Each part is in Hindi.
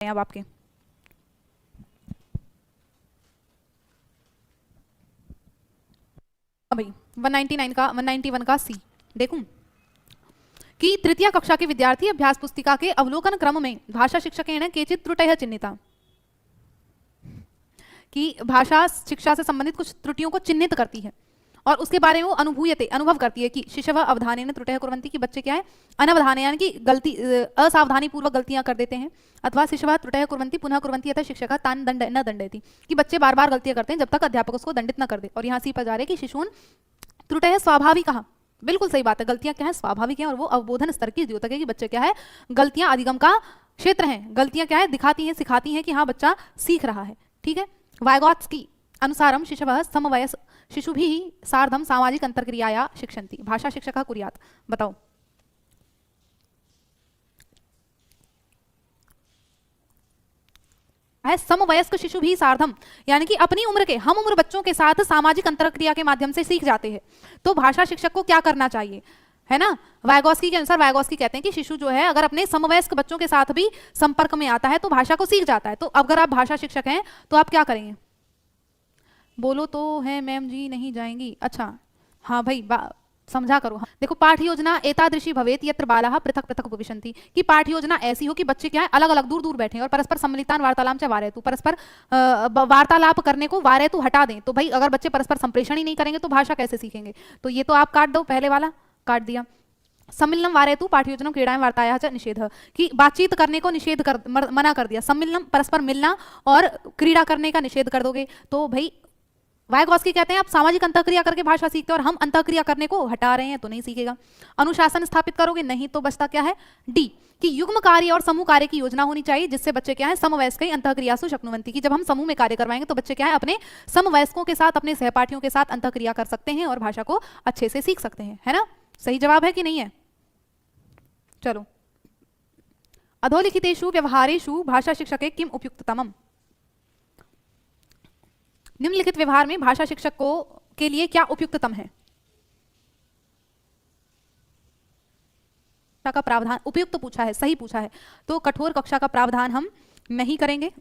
अब आपके भाई 191 का सी देखूं कि तृतीय कक्षा के विद्यार्थी अभ्यास पुस्तिका के अवलोकन क्रम में भाषा शिक्षकेण केचित् त्रुटयः चिन्हिता कि भाषा शिक्षा से संबंधित कुछ त्रुटियों को चिन्हित करती है और उसके बारे में वो अनुभव करती है कि शिशव अवधानेन त्रुटयः कुर्वन्ति कि बच्चे क्या है अनवधाने यानी कि गलती असावधानी पूर्वक गलतियां कर देते हैं अथवा शिशव त्रुटयः कुर्वन्ति पुनः कुर्वन्ति अतः शिक्षक तान दंड न दंडयति कि बच्चे बार बार गलतियां करते हैं जब तक अध्यापक उसको दंडित न कर दे। और यहाँ सी पर जा रहे हैं कि शिशून त्रुटयः स्वाभाविकः, बिल्कुल सही बात है, गलतियां क्या है स्वाभाविक है और वो अवबोधन स्तर की द्योतक है कि बच्चे क्या है गलतियां अधिगम का क्षेत्र हैं, गलतियां क्या है दिखाती हैं सिखाती हैं कि हाँ बच्चा सीख रहा है। ठीक है, वाइगॉत्स्की अनुसारम शिशवः समवयस शिशुभिः सार्धम सामाजिक अंतर्क्रियाया शिक्षन्ति भाषा शिक्षकः कुर्यात्। बताओ है समवयस्क शिशु भी सार्धम यानी कि अपनी उम्र के हम उम्र बच्चों के साथ सामाजिक अंतरक्रिया के माध्यम से सीख जाते हैं। तो भाषा शिक्षक को क्या करना चाहिए है ना, वाइगॉत्स्की के अनुसार वाइगॉत्स्की कहते हैं कि शिशु जो है अगर अपने समवयस्क बच्चों के साथ भी संपर्क में आता है तो भाषा को सीख जाता है। तो अगर आप भाषा शिक्षक हैं तो आप क्या करेंगे, बोलो तो है मैम जी नहीं जाएंगी। अच्छा हाँ भाई समझा करो। हाँ देखो पाठ योजना एतादृशी भवेत यत्र बालाः पृथक पृथक उपविशन्ति कि पाठ योजना ऐसी हो कि बच्चे क्या है अलग अलग दूर दूर बैठे और परस्पर सम्मिलितान वार्तालाप च वारयतु परस्पर वार्तालाप करने को वारयतु हटा दें। तो भाई अगर बच्चे परस्पर संप्रेषण ही नहीं करेंगे तो भाषा कैसे सीखेंगे। तो ये तो आप काट दो, पहले वाला काट दिया। सम्मिलनम वारयतु पाठयोजनम क्रीडायां वार्तायाः च निषेधः कि बातचीत करने को निषेध कर मना कर दिया। सम्मिलनम परस्पर मिलना और क्रीड़ा करने का निषेध कर दोगे तो भाई वाइगॉत्स्की कहते हैं आप सामाजिक अंतःक्रिया करके भाषा सीखते हो और हम अंतःक्रिया करने को हटा रहे हैं तो नहीं सीखेगा। अनुशासन स्थापित करोगे नहीं तो बचता क्या है डी कि युग्म कार्य और समूह कार्य की योजना होनी चाहिए जिससे बच्चे क्या है समवयस्क अंतःक्रियासु शक्नुवन्ति कि जब हम समूह में कार्य करवाएंगे तो बच्चे क्या है अपने समवयस्कों के साथ अपने सहपाठियों के साथ अंतःक्रिया कर सकते हैं और भाषा को अच्छे से सीख सकते हैं, है ना। सही जवाब है कि नहीं है। चलो अधोलिखितेषु व्यवहारेषु भाषा शिक्षके किम उपयुक्ततमम्, निम्नलिखित व्यवहार में भाषा शिक्षक को के लिए क्या उपयुक्ततम है। का प्रावधान उपयुक्त पूछा है, सही पूछा है तो कठोर कक्षा का प्रावधान हम नहीं करेंगे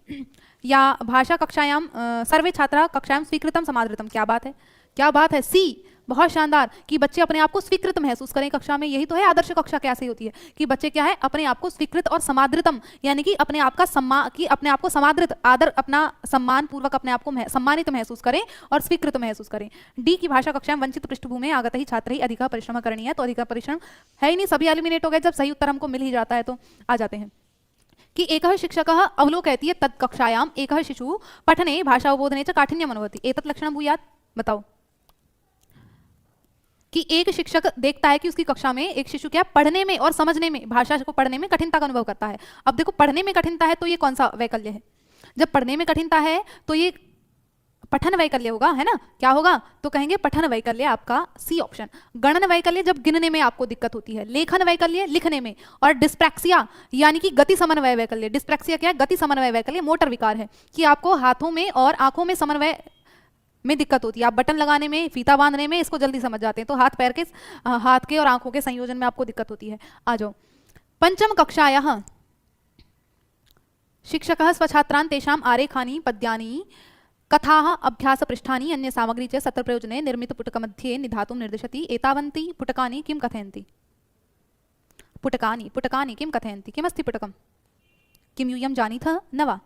या भाषा कक्षायाम सर्वे छात्रा कक्षायाम स्वीकृतम समादृतम, क्या बात है क्या बात है, सी बहुत शानदार कि बच्चे अपने आप को स्वीकृत महसूस करें कक्षा में। यही तो है आदर्श कक्षा कैसे होती है कि बच्चे क्या है अपने आप को स्वीकृत और समादृतम यानी कि अपने आप का सम्मान कि अपने आप को समादृत आदर अपना सम्मान पूर्वक अपने आप को सम्मानित महसूस करें और स्वीकृत महसूस करें। डी की भाषा कक्षा में वंचित पृष्ठभूमि आगत ही छात्र ही अधिक परिश्रम करनी है तो अधिक परिश्रम है ही नहीं, सभी एलिमिनेट हो गए। जब सही उत्तर हमको मिल ही जाता है तो आ जाते हैं कि एकः शिक्षकः अवलोकयति यत् तत् कक्षायाम एकः शिशु पठने भाषा अवबोधने च काठिन्यम् अनुभवति एतत् लक्षणं भूयात्। बताओ कि एक शिक्षक देखता है कि उसकी कक्षा में एक शिशु क्या पढ़ने में और समझने में भाषा को पढ़ने में कठिनता का अनुभव करता है। अब देखो पढ़ने में कठिनता है तो ये कौन सा वैकल्य है, जब पढ़ने में कठिनता है तो ये पठन वैकल्य होगा, है ना। क्या होगा तो कहेंगे पठन वैकल्य आपका सी ऑप्शन। गणन वैकल्य जब गिनने में आपको दिक्कत होती है, लेखन वैकल्य लिखने में, और डिस्प्रैक्सिया यानी कि गति समन्वय वैकल्य। डिस्प्रैक्सिया क्या है, गति समन्वय वैकल्य मोटर विकार है कि आपको हाथों में और आंखों में समन्वय में दिक्कत होती है। आप बटन लगाने में फीता बांधने में इसको जल्दी समझ जाते हैं तो हाथ के और आंखों के संयोजन में आपको दिक्कत होती है। आ जाओ पंचम कक्षायाः शिक्षकः स्वछात्रान् तेषाम् आरेखानि पद्यानि कथाः अभ्यास पृष्ठानि अन्य सामग्री च सत्र प्रयोजने निर्मित पुटकमध्ये निधातुं निर्दिशति एतावन्ति पुटकानि किं कथयन्ति। पुटकानि किं कथयन्ति, किमस्ति पुटकं, किं यूयं जानीतः न वा।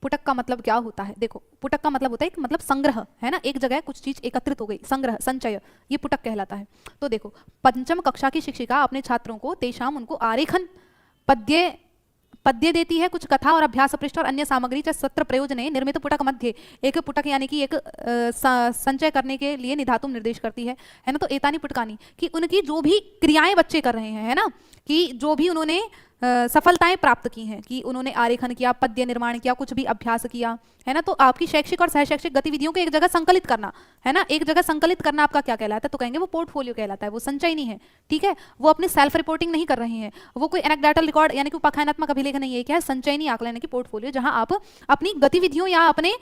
पुटक का मतलब क्या होता है, देखो पुटक का मतलब होता है मतलब संग्रह, है ना, एक जगह कुछ चीज एकत्रित हो गई, संग्रह संचय, ये पुटक कहलाता है। तो देखो पंचम कक्षा की शिक्षिका अपने छात्रों को तेषाम उनको आरेखन पद्य देती है, कुछ कथा और अभ्यास पृष्ठ और अन्य सामग्री च सत्र प्रयोजने निर्मित पुटक मध्य, एक पुटक यानी कि एक संचय करने के लिए निधातुम निर्देश करती है ना। तो एतानी पुटकानी कि उनकी जो भी क्रियाएं बच्चे कर रहे हैं, है ना, कि जो भी उन्होंने सफलताएं प्राप्त की हैं, कि उन्होंने आरेखन किया, पद्य निर्माण किया, कुछ भी अभ्यास किया, है ना। तो आपकी शैक्षिक और सहशैक्षिक गतिविधियों को एक जगह संकलित करना, है ना, एक जगह संकलित करना आपका क्या कहलाता है, तो कहेंगे वो पोर्टफोलियो कहलाता है, वो संचय नहीं है। ठीक है, वो अपने सेल्फ रिपोर्टिंग नहीं कर रहे हैं, वो कोई एनेक्डोटल रिकॉर्ड यानी कि उपाख्यानात्मक अभिलेख नहीं है, क्या है संचयनी आकलन यानी कि पोर्टफोलियो, जहां आप अपनी गतिविधियों या अपने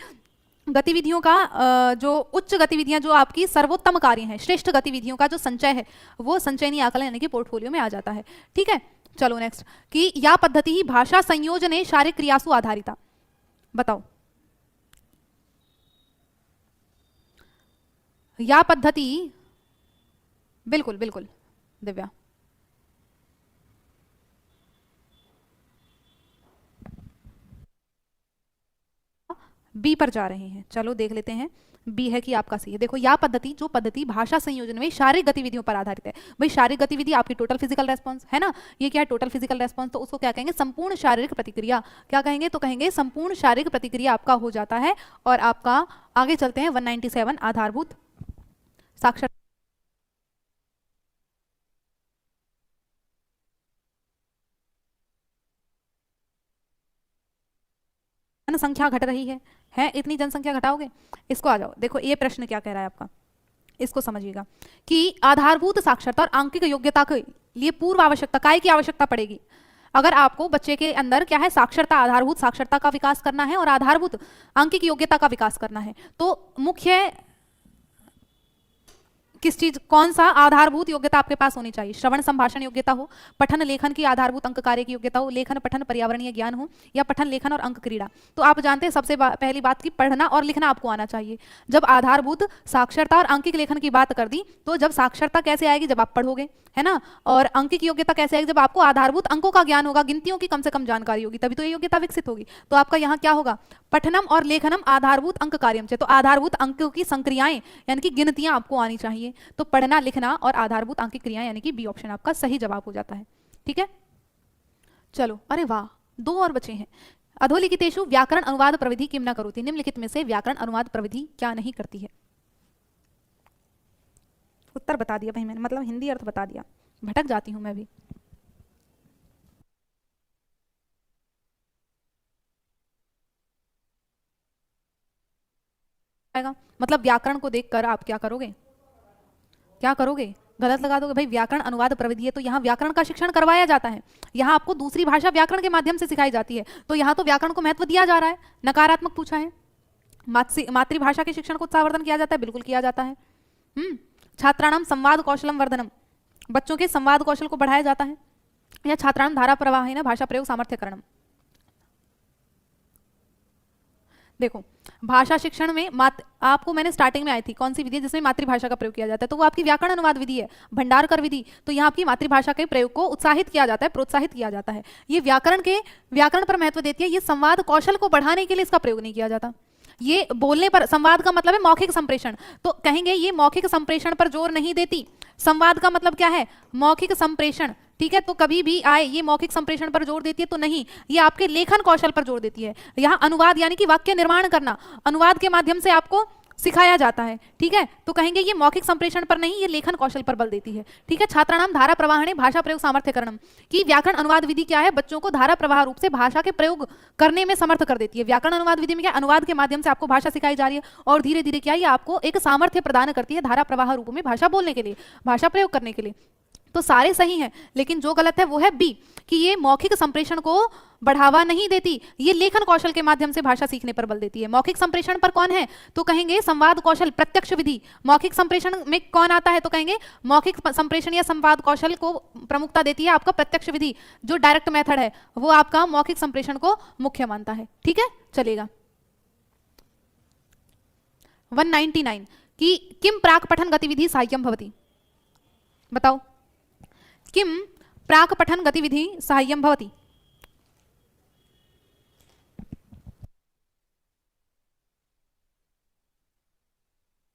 गतिविधियों का जो उच्च गतिविधियां जो आपकी सर्वोत्तम कार्य हैं, श्रेष्ठ गतिविधियों का जो संचय है वो संचयनी आकलन यानी कि पोर्टफोलियो में आ जाता है। ठीक है, चलो नेक्स्ट, कि या पद्धति ही भाषा संयोजने शारीरिक क्रियासु आधारिता। बताओ, या पद्धति, बिल्कुल बिल्कुल दिव्या, बी पर जा रहे हैं। चलो देख लेते हैं, बी है कि आपका सही है। देखो, या पद्धति, जो पद्धति भाषा संयोजन में शारीरिक गतिविधियों पर आधारित है। भाई शारीरिक गतिविधि आपकी टोटल फिजिकल रेस्पॉन्स है ना, ये क्या है, टोटल फिजिकल रेस्पॉन्स, तो उसको क्या कहेंगे, संपूर्ण शारीरिक प्रतिक्रिया। क्या कहेंगे, तो कहेंगे संपूर्ण शारीरिक प्रतिक्रिया आपका हो जाता है। और आपका आगे चलते हैं 197, आधारभूत साक्षर जनसंख्या घट रही है इतनी जनसंख्या घटाओगे, इसको आ जाओ। देखो ये प्रश्न क्या कह रहा है आपका, इसको समझिएगा कि आधारभूत साक्षरता और आंकिक योग्यता के लिए पूर्व आवश्यकता काय की आवश्यकता पड़ेगी। अगर आपको बच्चे के अंदर क्या है, साक्षरता, आधारभूत साक्षरता का विकास करना है और आधारभूत आंकिक योग्यता का विकास करना है, तो मुख्य किस चीज, कौन सा आधारभूत योग्यता आपके पास होनी चाहिए। श्रवण संभाषण योग्यता हो, पठन लेखन की आधारभूत अंक कार्य की योग्यता हो, लेखन पठन पर्यावरणीय ज्ञान हो, या पठन लेखन और अंक क्रीड़ा। तो आप जानते हैं सबसे पहली बात की पढ़ना और लिखना आपको आना चाहिए। जब आधारभूत साक्षरता और अंकिक लेखन की बात कर दी, तो जब साक्षरता कैसे आएगी, जब आप पढ़ोगे, है ना, और अंकिक योग्यता कैसे आएगी, जब आपको आधारभूत अंकों का ज्ञान होगा, गिनतियों की कम से कम जानकारी होगी, तभी तो ये योग्यता विकसित होगी। तो आपका यहाँ क्या होगा, पठनम और लेखनम आधारभूत अंक कार्यम से, तो आधारभूत अंकों की संक्रियाएं यानी कि गिनतियां आपको आनी चाहिए। तो पढ़ना, लिखना और आधारभूत अंकिक क्रियाएं यानी कि बी ऑप्शन आपका सही जवाब हो जाता है। ठीक है, चलो, अरे वाह, 2 और बचे हैं। अधोलिखितेषु व्याकरण अनुवाद प्रविधि किम न करोति, निम्नलिखित में से व्याकरण अनुवाद प्रविधि क्या नहीं करती है। उत्तर बता दिया भाई मैंने, मतलब हिंदी अर्थ बता दिया, भटक जाती हूं मैं भी। मतलब व्याकरण को देखकर आप क्या करोगे, क्या करोगे, गलत लगा दोगे। भाई व्याकरण अनुवाद प्रविधि है, तो यहाँ व्याकरण का शिक्षण करवाया जाता है, यहाँ आपको दूसरी भाषा व्याकरण के माध्यम से सिखाई जाती है, तो यहाँ तो व्याकरण को महत्व दिया जा रहा है। नकारात्मक पूछा है, मातृभाषा के शिक्षण को उत्साहवर्धन किया जाता है, बिल्कुल किया जाता है। छात्राणाम संवाद कौशलम वर्धनम, बच्चों के संवाद कौशल को बढ़ाया जाता है। या छात्राणाम धारा प्रवाहेन भाषा प्रयोग सामर्थ्यकरणम। देखो भाषा शिक्षण में आपको मैंने स्टार्टिंग में आई थी कौन सी विधि जिसमें मातृभाषा का प्रयोग किया जाता है, तो वो आपकी व्याकरण अनुवाद विधि है, भंडारकर विधि। तो यहाँ आपकी मातृभाषा के प्रयोग को उत्साहित किया जाता है, प्रोत्साहित किया जाता है। ये व्याकरण पर महत्व देती है, ये संवाद कौशल को बढ़ाने के लिए इसका प्रयोग नहीं किया जाता। ये बोलने पर, संवाद का मतलब है मौखिक संप्रेषण, तो कहेंगे ये मौखिक संप्रेषण पर जोर नहीं देती। संवाद का मतलब क्या है, मौखिक संप्रेषण। ठीक है, तो कभी भी आए ये मौखिक संप्रेषण पर जोर देती है तो नहीं, ये आपके लेखन कौशल पर जोर देती है। यहाँ अनुवाद यानी कि वाक्य निर्माण करना, अनुवाद के माध्यम से आपको सिखाया जाता है। ठीक है, तो कहेंगे ये मौखिक संप्रेषण पर नहीं, ये लेखन कौशल पर बल देती है। ठीक है, छात्राणाम धारा प्रवाहणे भाषा प्रयोग सामर्थ्यकरणम की व्याकरण अनुवाद विधि क्या है, बच्चों को धारा प्रवाह रूप से भाषा के प्रयोग करने में समर्थ कर देती है। व्याकरण अनुवाद विधि में क्या, अनुवाद के माध्यम से आपको भाषा सिखाई जा रही है और धीरे धीरे क्या, ये आपको एक सामर्थ्य प्रदान करती है धारा प्रवाह रूप में भाषा बोलने के लिए, भाषा प्रयोग करने के लिए। तो सारे सही हैं, लेकिन जो गलत है वो है बी, कि ये मौखिक संप्रेषण को बढ़ावा नहीं देती, ये लेखन कौशल के माध्यम से भाषा सीखने पर बल देती है। मौखिक संप्रेषण पर कौन है, तो कहेंगे संवाद कौशल, प्रत्यक्ष विधि। मौखिक संप्रेषण में कौन आता है, तो कहेंगे मौखिक संप्रेषण या संवाद कौशल को प्रमुखता देती है आपका प्रत्यक्ष विधि, जो डायरेक्ट मेथड है वो आपका मौखिक संप्रेषण को मुख्य मानता है। ठीक है, चलेगा। 199 कि किम प्राक पठन गतिविधि सहाय्यम भवति, बताओ किम प्राक पठन गतिविधि सहाय्यम भवति।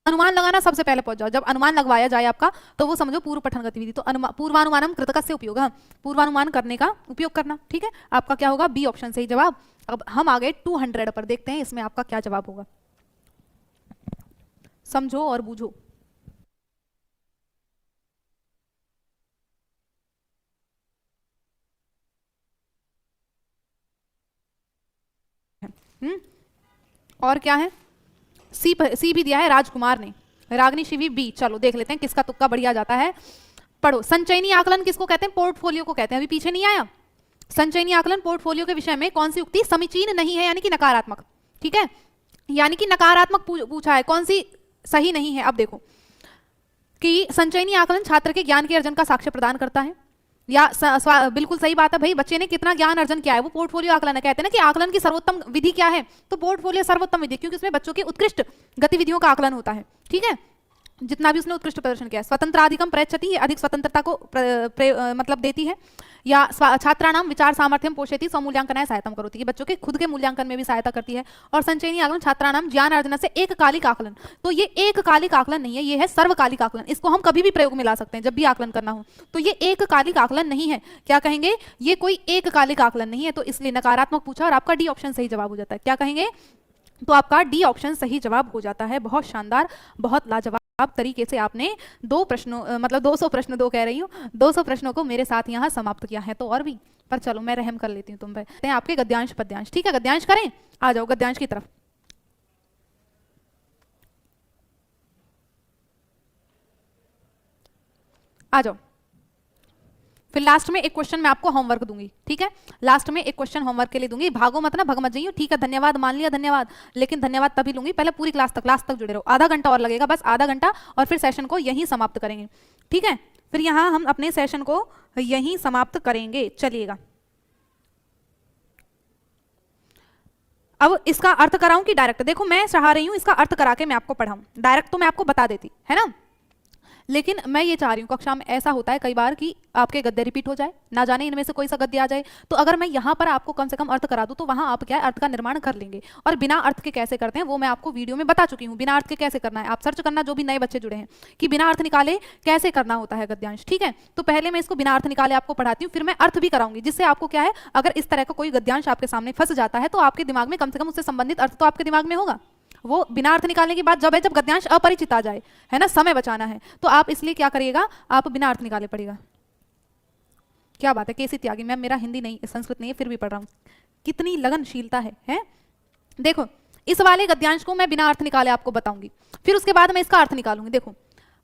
अनुमान लगाना सबसे पहले पहुंच जाओ, जब अनुमान लगवाया जाए आपका तो वो समझो पूर्व पठन गतिविधि, तो पूर्वानुमानम कृतकस्य उपयोग, पूर्वानुमान करने का उपयोग करना। ठीक है, आपका क्या होगा, बी ऑप्शन सही जवाब। अब हम आ गए 200 पर, देखते हैं इसमें आपका क्या जवाब होगा, समझो और बूझो। और क्या है, सी भी दिया है राजकुमार ने, रागनी शिवी बी। चलो देख लेते हैं किसका तुक्का बढ़िया जाता है। पढ़ो, संचयनी आकलन किसको कहते हैं, पोर्टफोलियो को कहते हैं। अभी पीछे नहीं आया, संचयनी आकलन पोर्टफोलियो के विषय में कौन सी उक्ति समीचीन नहीं है, यानी कि नकारात्मक। ठीक है, यानी कि नकारात्मक पूछा है, कौन सी सही नहीं है। अब देखो कि संचयनी आकलन छात्र के ज्ञान के अर्जन का साक्ष्य प्रदान करता है, या बिल्कुल सही बात है भाई, बच्चे ने कितना ज्ञान अर्जन किया है, वो पोर्टफोलियो आकलन है। कहते हैं ना कि आकलन की सर्वोत्तम विधि क्या है, तो पोर्टफोलियो सर्वोत्तम विधि, क्योंकि उसमें बच्चों की उत्कृष्ट गतिविधियों का आकलन होता है। ठीक है, जितना भी उसने उत्कृष्ट प्रदर्शन किया है। स्वतंत्राधिकम प्रयच्छति, अधिक स्वतंत्रता को मतलब देती है। या छात्राणाम विचार सामर्थ्यम पोषयति, स्वमूल्यांकनाय सहायतम करोति, ये बच्चों के खुद के मूल्यांकन में भी सहायता करती है। और संचयनी आकलन छात्राणाम ज्ञान अर्जन से एककालिक आकलन, तो ये एककालिक आकलन नहीं है, ये है सर्वकालिक आकलन। इसको हम कभी भी प्रयोग में ला सकते हैं जब भी आकलन करना हो। तो ये एककालिक आकलन नहीं है, क्या कहेंगे, ये कोई एककालिक आकलन नहीं है। तो इसलिए नकारात्मक पूछा और आपका डी ऑप्शन सही जवाब हो जाता है। क्या कहेंगे, तो आपका डी ऑप्शन सही जवाब हो जाता है। बहुत शानदार, बहुत लाजवाब तरीके से आपने 2 प्रश्नों मतलब 200 प्रश्न, 2 कह रही हूँ, 200 प्रश्नों को मेरे साथ यहाँ समाप्त किया है। तो और भी, पर चलो मैं रहम कर लेती हूँ तुम पे। आपके गद्यांश पद्यांश, ठीक है, गद्यांश करें, आ जाओ गद्यांश की तरफ। आ जाओ। फिर लास्ट में एक क्वेश्चन मैं आपको होमवर्क दूंगी, ठीक है, लास्ट में एक क्वेश्चन होमवर्क के लिए दूंगी। भागो मत ना, भग मत जाइए, ठीक है। धन्यवाद मान लिया, धन्यवाद, लेकिन धन्यवाद तभी लूंगी, पहले पूरी क्लास तक जुड़े रहो। आधा घंटा और लगेगा, बस आधा घंटा, और फिर सेशन को यहीं समाप्त करेंगे, ठीक है। फिर यहाँ हम अपने सेशन को यहीं समाप्त करेंगे। चलिएगा, अब इसका अर्थ कराऊं कि डायरेक्ट? देखो मैं चाह रही हूं इसका अर्थ करा के मैं आपको पढ़ाऊं, डायरेक्ट तो मैं आपको बता देती, है ना, लेकिन मैं ये चाह रही हूँ, कक्षा में ऐसा होता है कई बार कि आपके गद्य रिपीट हो जाए, ना जाने इनमें से कोई सा गद्य आ जाए, तो अगर मैं यहाँ पर आपको कम से कम अर्थ करा दूँ तो वहाँ आप क्या है, अर्थ का निर्माण कर लेंगे। और बिना अर्थ के कैसे करते हैं वो मैं आपको वीडियो में बता चुकी हूँ, बिना अर्थ के कैसे करना है। आप सर्च करना, जो भी नए बच्चे जुड़े हैं, कि बिना अर्थ निकाले कैसे करना होता है गद्यांश, ठीक है। तो पहले मैं इसको बिना अर्थ निकाले आपको पढ़ाती हूँ, फिर मैं अर्थ भी कराऊंगी, जिससे आपको क्या है, अगर इस तरह का कोई गद्यांश आपके सामने फंस जाता है तो आपके दिमाग में कम से कम उससे संबंधित अर्थ तो आपके दिमाग में होगा। वो बिना अर्थ निकालने की बात जब है जब गद्यांश अपरिचित आ जाए, है ना, समय बचाना है, तो आप इसलिए क्या करिएगा, आप बिना अर्थ निकाले पढ़िएगा। क्या बात है केसी त्यागी मैम, मेरा हिंदी नहीं संस्कृत नहीं है फिर भी पढ़ रहा हूँ, कितनी लगनशीलता है? देखो इस वाले गद्यांश को मैं बिना अर्थ निकाले आपको बताऊंगी, फिर उसके बाद मैं इसका अर्थ निकालूंगी। देखो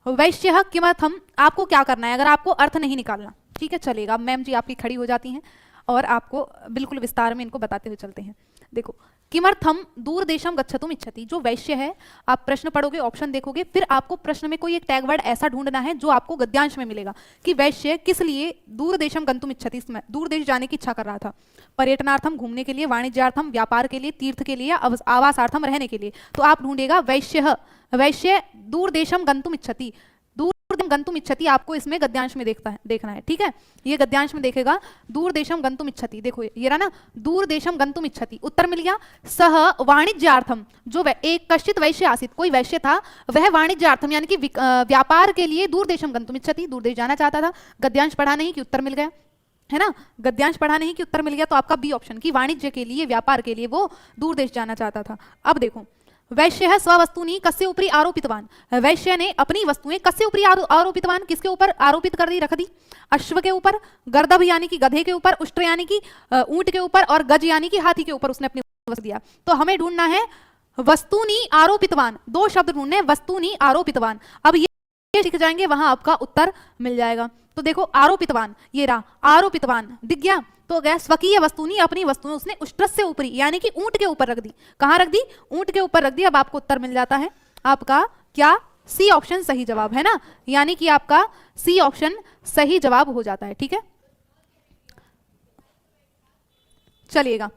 वैश्यः किमर्थम, आपको क्या करना है अगर आपको अर्थ नहीं निकालना, ठीक है, चलेगा। मैम जी आपकी खड़ी हो जाती हैं और आपको बिल्कुल विस्तार में इनको बताते हुए चलते हैं। देखो किमर्थम दूरदेशम गच्छतुम इच्छति, जो वैश्य है, आप प्रश्न पढ़ोगे, ऑप्शन देखोगे, फिर आपको प्रश्न में कोई एक टैग वर्ड ऐसा ढूंढना है जो आपको गद्यांश में मिलेगा कि वैश्य किस लिए दूरदेशम गंतुम इच्छति, दूर देश जाने की इच्छा कर रहा था। पर्यटनार्थम घूमने के लिए, वाणिज्यार्थम व्यापार के लिए, तीर्थ के लिए, आवासार्थम रहने के लिए। तो आप ढूंढेगा वैश्य दूरदेशम गंतुम इच्छति, गंतुम इच्छति आपको इसमें गद्यांश में देखना है, ठीक है। ये गद्यांश में देखेगा दूरदेशम गंतुम इच्छति, देखो ये रहा ना, दूरदेशम गंतुम इच्छति, उत्तर मिल गया। सह वाणिज्यार्थम, जो एक कश्चित वैश्य आसित, कोई वैश्य था, वह वाणिज्यार्थम यानी कि व्यापार के लिए दूरदेशम गंतुम इच्छति, दूर देश जाना चाहता था। गद्यांश पढ़ा नहीं कि उत्तर मिल गया, है ना, गद्यांश पढ़ा नहीं कि उत्तर मिल गया, तो आपका बी ऑप्शन की वाणिज्य के लिए, व्यापार के लिए वो दूर देश जाना चाहता था। अब देखो वैश्य है स्ववस्तुनि कस्य ऊपरी आरोपितवान, वैश्य ने अपनी वस्तुएं कस्य ऊपरी आरोपितवान, किसके ऊपर आरोपित कर दी, रख दी, अश्व के ऊपर, गर्दभ यानी कि गधे के ऊपर, उष्ट्र यानी कि ऊंट के ऊपर, और गज यानी कि हाथी के ऊपर उसने अपनी वस्तु दिया। तो हमें ढूंढना है वस्तुनि आरोपितवान, 2 शब्द ढूंढने, वस्तुनि आरोपितवान। अब ये सीख जाएंगे वहां आपका उत्तर मिल जाएगा। तो देखो आरोपितवान, ये रहा आरोपितवान, दिख गया। तो गया स्वकीय वस्तुनी, अपनी वस्तुएं उसने उष्ट्र से ऊपरी यानी कि ऊंट के ऊपर रख दी। कहां रख दी, ऊंट के ऊपर रख दी। अब आपको उत्तर मिल जाता है आपका क्या, सी ऑप्शन सही जवाब, है ना, यानी कि आपका सी ऑप्शन सही जवाब हो जाता है, ठीक है। चलिएगा,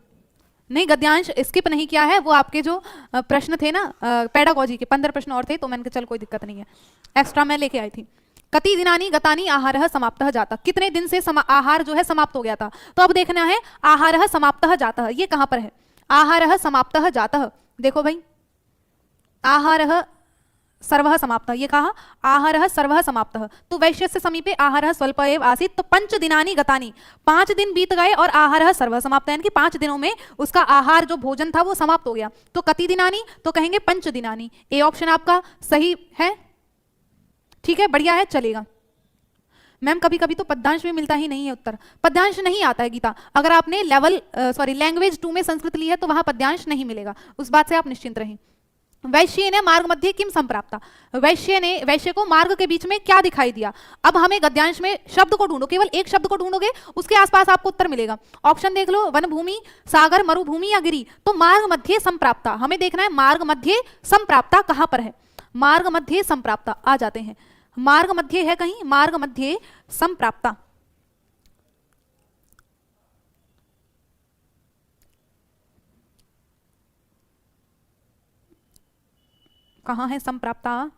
नहीं गद्यांश स्किप नहीं किया है, वो आपके जो प्रश्न थे ना पेडागोजी के 15 प्रश्न और थे, तो मैंने कहा चल कोई दिक्कत नहीं है, एक्स्ट्रा मैं लेके आई थी। कति दिनानी गतानी आहारः समाप्तः जातः, कितने दिन से आहार जो है समाप्त हो गया था। तो अब देखना है आहारः समाप्तः जातः, ये कहां पर है, आहारः समाप्तः जातः, देखो भाई आहारः सर्वः समाप्तः, ये कहा आहारः सर्वः समाप्तः। तो वैश्य से समीपे आहारः स्वल्प एव आसीत्, तो 5 दिनानि गतानि, 5 दिन बीत गए और आहारः सर्वः समाप्तः, यानी कि 5 दिनों में उसका आहार जो भोजन था वो समाप्त हो गया। तो कति दिनानि, तो कहेंगे 5 दिनानि, ए ऑप्शन आपका सही है, ठीक है, बढ़िया है, चलेगा। मैम कभी कभी तो पद्यांश में मिलता ही नहीं है उत्तर, पद्यांश नहीं आता है गीता, अगर आपने लैंग्वेज 2 में संस्कृत ली है तो वहां पद्यांश नहीं मिलेगा, उस बात से आप निश्चिंत रहें। वैश्य ने मार्ग मध्य किम संप्राप्ता, वैश्य को मार्ग के बीच में क्या दिखाई दिया। अब हमें गद्यांश में शब्द को ढूंढो, केवल एक शब्द को ढूंढोगे, उसके आसपास आपको उत्तर मिलेगा। ऑप्शन देख लो, वन भूमि, सागर, मरुभूमि या गिरी। तो मार्ग मध्य संप्राप्ता, हमें देखना है मार्ग मध्य संप्राप्ता कहां पर है, मार्ग मध्य संप्राप्ता, आ जाते हैं, मार्ग मध्य है कहीं, मार्ग मध्य संप्राप्ता, कहाँ है संप्राप्ता?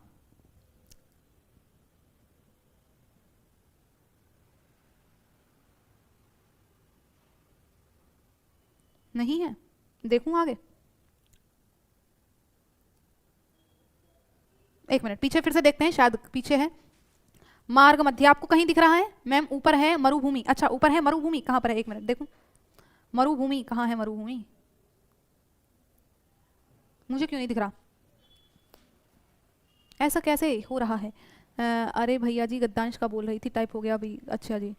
नहीं है, देखूं आगे, एक मिनट पीछे फिर से देखते हैं, शायद पीछे है। मार्ग मध्य आपको कहीं दिख रहा है मैम? ऊपर है मरुभूमि। अच्छा ऊपर है मरुभूमि, कहाँ पर है? एक मिनट देखूं, मरुभूमि कहाँ है? मरुभूमि मुझे क्यों नहीं दिख रहा? ऐसा कैसे हो रहा है? अरे भैया जी गद्दांश का बोल रही थी, टाइप हो गया अभी। अच्छा जी,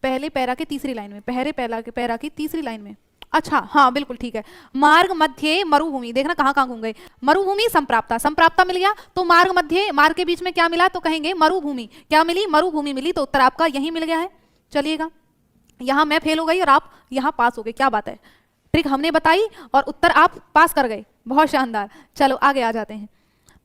पहले पैरा के तीसरी लाइन में, पहले पैरा की तीसरी लाइन में। अच्छा हाँ बिल्कुल ठीक है। मार्ग मध्य मरुभूमि, देखना कहाँ कहाँ घूम गए। मरुभूमि संप्राप्ता, संप्राप्ता मिल गया तो मार्ग मध्य, मार्ग के बीच में क्या मिला तो कहेंगे मरुभूमि। क्या मिली? मरुभूमि मिली, तो उत्तर आपका यही मिल गया है। चलिएगा, यहाँ मैं फेल हो गई और आप यहाँ पास हो गए, क्या बात है। ट्रिक हमने बताई और उत्तर आप पास कर गए, बहुत शानदार। चलो आगे आ जाते हैं।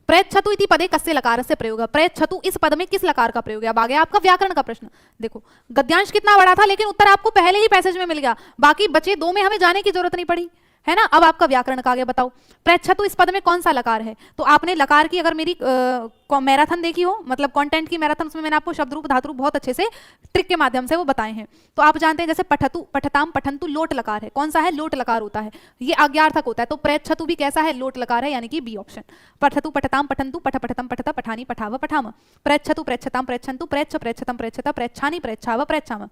प्रयच्छतु इति पदे कस्य लकार से प्रयोग। प्रयच्छतु इस पद में किस लकार का प्रयोग है? अब आ गया आपका व्याकरण का प्रश्न। देखो गद्यांश कितना बड़ा था, लेकिन उत्तर आपको पहले ही पैसेज में मिल गया, बाकी बचे दो में हमें जाने की जरूरत नहीं पड़ी, है ना। अब आपका व्याकरण का आगे बताओ। प्रयच्छतु इस पद में कौन सा लकार है? तो आपने लकार की अगर मेरी मैराथन देखी हो, मतलब कंटेंट की मैराथन, उसमें मैंने आपको शब्द रूप धातु रूप बहुत अच्छे से ट्रिक के माध्यम से वो बताए हैं। तो आप जानते हैं जैसे पठतु, पठताम, पठंतु लोट लकार है। कौन सा है? लोट लकार होता है, ये आज्ञार्थक होता है। तो प्रयच्छतु भी कैसा है? लोट लकार है, यानी कि बी ऑप्शन। पठतु, पठताम, पठंतु, पठ, पठतम, पठता, पठानी, पठाव, पठाम। प्रयच्छतु, प्रयच्छताम, प्रयच्छन्तु, प्रयच्छ, प्रयच्छतम, प्रयच्छता, प्रयच्छानी, प्रयच्छाव, प्रयच्छाम।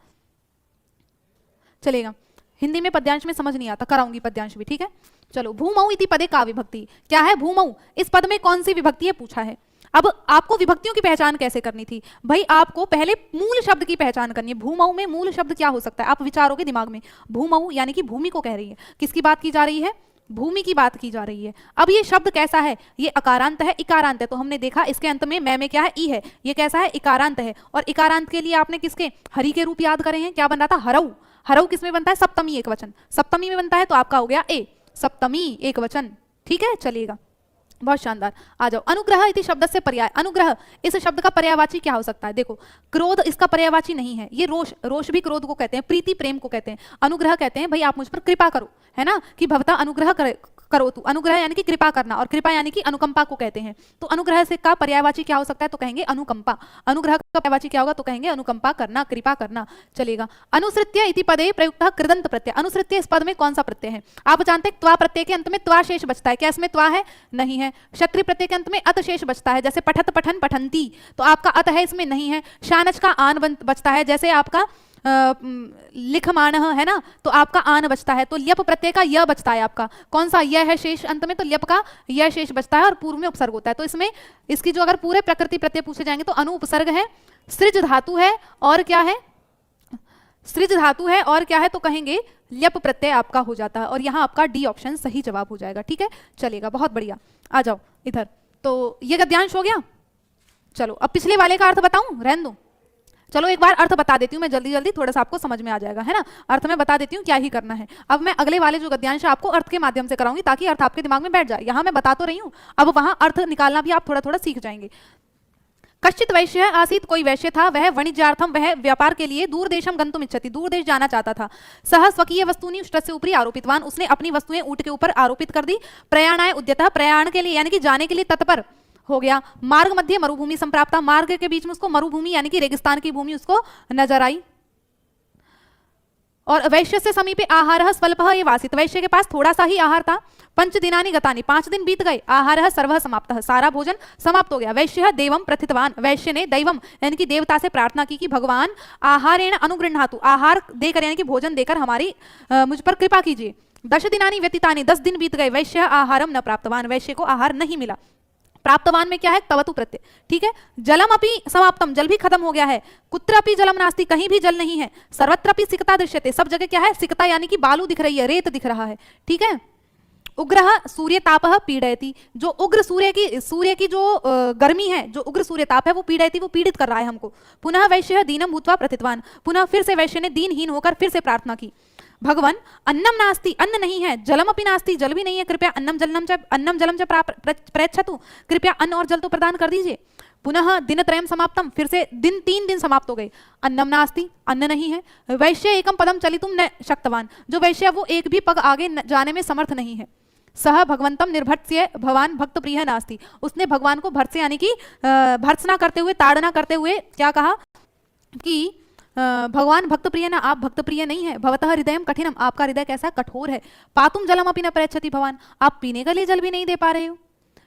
चलेगा। हिंदी में पद्यांश में समझ नहीं आता, कराऊंगी पद्यांश भी, ठीक है। चलो, भूमौ इति पदे का विभक्ति। क्या है भूमौ? इस पद में कौन सी विभक्ति है पूछा है। अब आपको विभक्तियों की पहचान कैसे करनी थी भाई? आपको पहले मूल शब्द की पहचान करनी है। भूमौ में मूल शब्द क्या हो सकता है? आप विचारोगे दिमाग में। भूमौ यानी कि भूमि को कह रही है। किसकी बात की जा रही है? भूमि की बात की जा रही है। अब ये शब्द कैसा है? ये अकारांत है, इकारांत है। तो हमने देखा इसके अंत में मैं क्या है? ई है। ये कैसा है? इकारांत है। और इकारांत के लिए आपने किसके हरि के रूप याद करे हैं? क्या बन रहा था? हरऊ। हरऊ किसमें बनता है? सप्तमी एक वचन। सप्तमी में बनता है तो आपका हो गया ए, सप्तमी एक वचन, ठीक है। चलिएगा, बहुत शानदार। आ जाओ। अनुग्रह इति शब्द से पर्याय। अनुग्रह इस शब्द का पर्यायवाची क्या हो सकता है? देखो, क्रोध इसका पर्यायवाची नहीं है। ये रोष, रोष भी क्रोध को कहते हैं, प्रीति प्रेम को कहते हैं। अनुग्रह कहते हैं भाई आप मुझ पर कृपा करो, है ना, कि भवता अनुग्रह करो तू। अनुग्रह यानी कि कृपा करना, और कृपा यानी कि अनुकंपा को कहते हैं। तो अनुग्रह से का पर्यायवाची क्या हो सकता है? तो कहेंगे अनुकंपा। अनुग्रह का पर्यायवाची क्या होगा? तो कहेंगे अनुकंपा करना, कृपा करना। चलेगा। अनुसृत्य इति पदे प्रयुक्त कृदंत प्रत्यय। अनुसृत्य इस पद में कौन सा प्रत्यय है? आप जानते हैं त्वा प्रत्यय के अंत में त्वा शेष बचता है। क्या इसमें त्वा है? नहीं है। क्षत्रिय प्रत्यय के अंत में अत शेष बचता है, जैसे पठत, पठन, पठंती, तो आपका अत है, इसमें नहीं है। शानच का आन बचता है, जैसे आपका लिखमान है ना, तो आपका आन बचता है। तो ल्यप प्रत्यय का य बचता है आपका। कौन सा? यह है शेष अंत में, तो ल्यप का यह शेष बचता है और पूर्व में उपसर्ग होता है। तो इसमें इसकी जो अगर पूरे प्रकृति प्रत्यय पूछे जाएंगे तो अनु उपसर्ग है, सृज धातु है, और क्या है? सृज धातु है, और क्या है? तो कहेंगे ल्यप प्रत्यय आपका हो जाता है। और यहाँ आपका डी ऑप्शन सही जवाब हो जाएगा, ठीक है। चलेगा, बहुत बढ़िया। आ जाओ इधर। तो ये गद्यांश हो गया। चलो अब पिछले वाले का अर्थ बताऊं? रहने दो। चलो एक बार अर्थ बता देती हूँ मैं जल्दी जल्दी, थोड़ा सा आपको समझ में आ जाएगा, है ना। अर्थ में बता देती हूँ क्या ही करना है। अब मैं अगले वाले जो गद्यांश है आपको अर्थ के माध्यम से कराऊंगी, ताकि अर्थ आपके दिमाग में बैठ जाए। यहाँ मैं बता तो रही हूँ, अब वहां अर्थ निकालना भी आप थोड़ा थोड़ा सीख जाएंगे। कश्चित वैश्य आसीत, कोई वैश्य था, वह वाणिज्यार्थम, वह व्यापार के लिए दूर देशम गंतुम इच्छति, दूर देश जाना चाहता था। सह स्वकीय वस्तुनि उष्ट से ऊपरी आरोपितवान, उसने अपनी वस्तुएं ऊंट के ऊपर आरोपित कर दी। प्रयाणाय उद्यतः, प्रयाण के लिए यानी कि जाने के लिए तत्पर हो गया। मार्ग मध्य मरुभूमि संप्राप्ता, मार्ग के बीच में उसको मरुभूमि यानी कि रेगिस्तान की भूमि उसको नजर आई। और वैश्य से समीपे आहारः स्वल्पः ये वासित, वैश्य के पास थोड़ा सा ही आहार था। पंच दिनानि गतानि, 5 दिन बीत गए। आहारः सर्वः समाप्तः, सारा भोजन समाप्त हो गया। वैश्यः देवं प्रथितवान, वैश्य ने दैवम यानी कि देवता से प्रार्थना की कि भगवान आहारेण अनुगृह्णातु, आहार देकर यानी कि भोजन देकर हमारी मुझ पर कृपा कीजिए। 10 दिनानि व्यतीतानि, 10 दिन बीत गए। वैश्य आहारम न प्राप्तवान, वैश्य को आहार नहीं मिला। प्राप्तवान में क्या है? तवतु प्रत्यय, ठीक है। जलम अपि समाप्तम, जल भी खत्म हो गया है। कुत्र अपि जलम नास्ति, कहीं भी जल नहीं है। सर्वत्र अपि सिकता दृश्यते, सब जगह क्या है? सिकता यानी कि बालू दिख रही है, रेत दिख रहा है, ठीक है। उग्रह सूर्य तापः पीड़यति, जो उग्र सूर्य की जो गर्मी है, जो उग्र सूर्य ताप है वो पीड़यति, वो पीड़ित कर रहा है हमको। पुनः वैश्य दीनम भूत्वा प्रथितवान, पुनः फिर से वैश्य ने दीनहीन होकर फिर से प्रार्थना की। भगवान अन्नम नास्ति, अन्न नहीं है। जलम अपि नास्ति, जल भी नहीं है। कृपया अन्नम जलम च प्रयच्छतु, कृपया अन्न और जल तो प्रदान कर दीजिए। पुनः दिनत्रयम समाप्तम, फिर से 3 दिन समाप्त हो गए। अन्नम नास्ति, अन्न नहीं है। वैश्य एकम पदम चलितुम न शक्तवान, जो वैश्य वो एक भी पग आगे जाने में समर्थ नहीं है। सह भगवंतम निर्भत्स्य भगवान भक्त प्रिय नास्ति, उसने भगवान को भर्त्स्य यानी कि भर्त्सना करते हुए, ताड़ना करते हुए क्या कहा कि भगवान भक्त प्रिय ना, आप भक्त प्रिय नहीं है। भवतः हृदयम कठिनम, आपका हृदय कैसा कठोर है। पातुम जलम अपि न प्रयच्छति भवान, आप पीने के लिए जल भी नहीं दे पा रहे हो,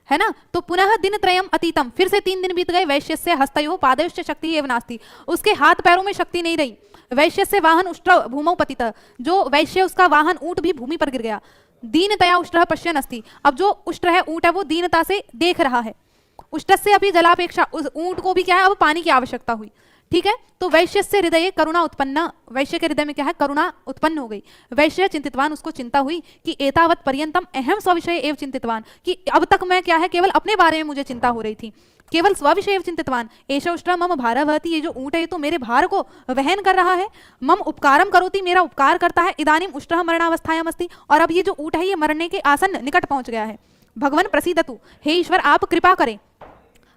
है ना। तो पुनः दिन त्रयम अतीतम, फिर से 3 दिन बीत गए। वैश्य से हस्तयो पादयोश्च शक्ति एव नास्ति, उसके हाथ पैरों में शक्ति नहीं रही। वैश्य से वाहन उष्ट्र भूमौ पतित, जो वैश्य उसका वाहन ऊंट भी भूमि पर गिर गया। दीनतया उष्ट्र पश्यन् अस्ति, अब जो उष्ट्र है ऊंट है वो दीनता से देख रहा है। उष्ट्रस्य अपि जलापेक्षा, उस ऊंट को भी क्या है अब पानी की आवश्यकता हुई, ठीक है। तो वैश्य से हृदय करुणा उत्पन्न, वैश्य के हृदय में क्या है करुणा उत्पन्न हो गई। वैश्य चिंतितवान, उसको चिंता हुई कि एतावत पर्यंतम अहम स्वविषय एव चिंतितवान, कि अब तक मैं क्या है केवल अपने बारे में मुझे चिंता हो रही थी, केवल स्वविषय एव चिंतितवान। एष उष्ट्र मम भारवहति, ये जो ऊंट है ये तो मेरे भार को वहन कर रहा है। मम उपकारम करोति, मेरा उपकार करता है। इदानीम उष्ट्रः मरणावस्थायाम अस्ति, और अब ये जो ऊंट है ये मरने के आसन निकट पहुंच गया है। भगवान प्रसीदतु, हे ईश्वर आप कृपा करें।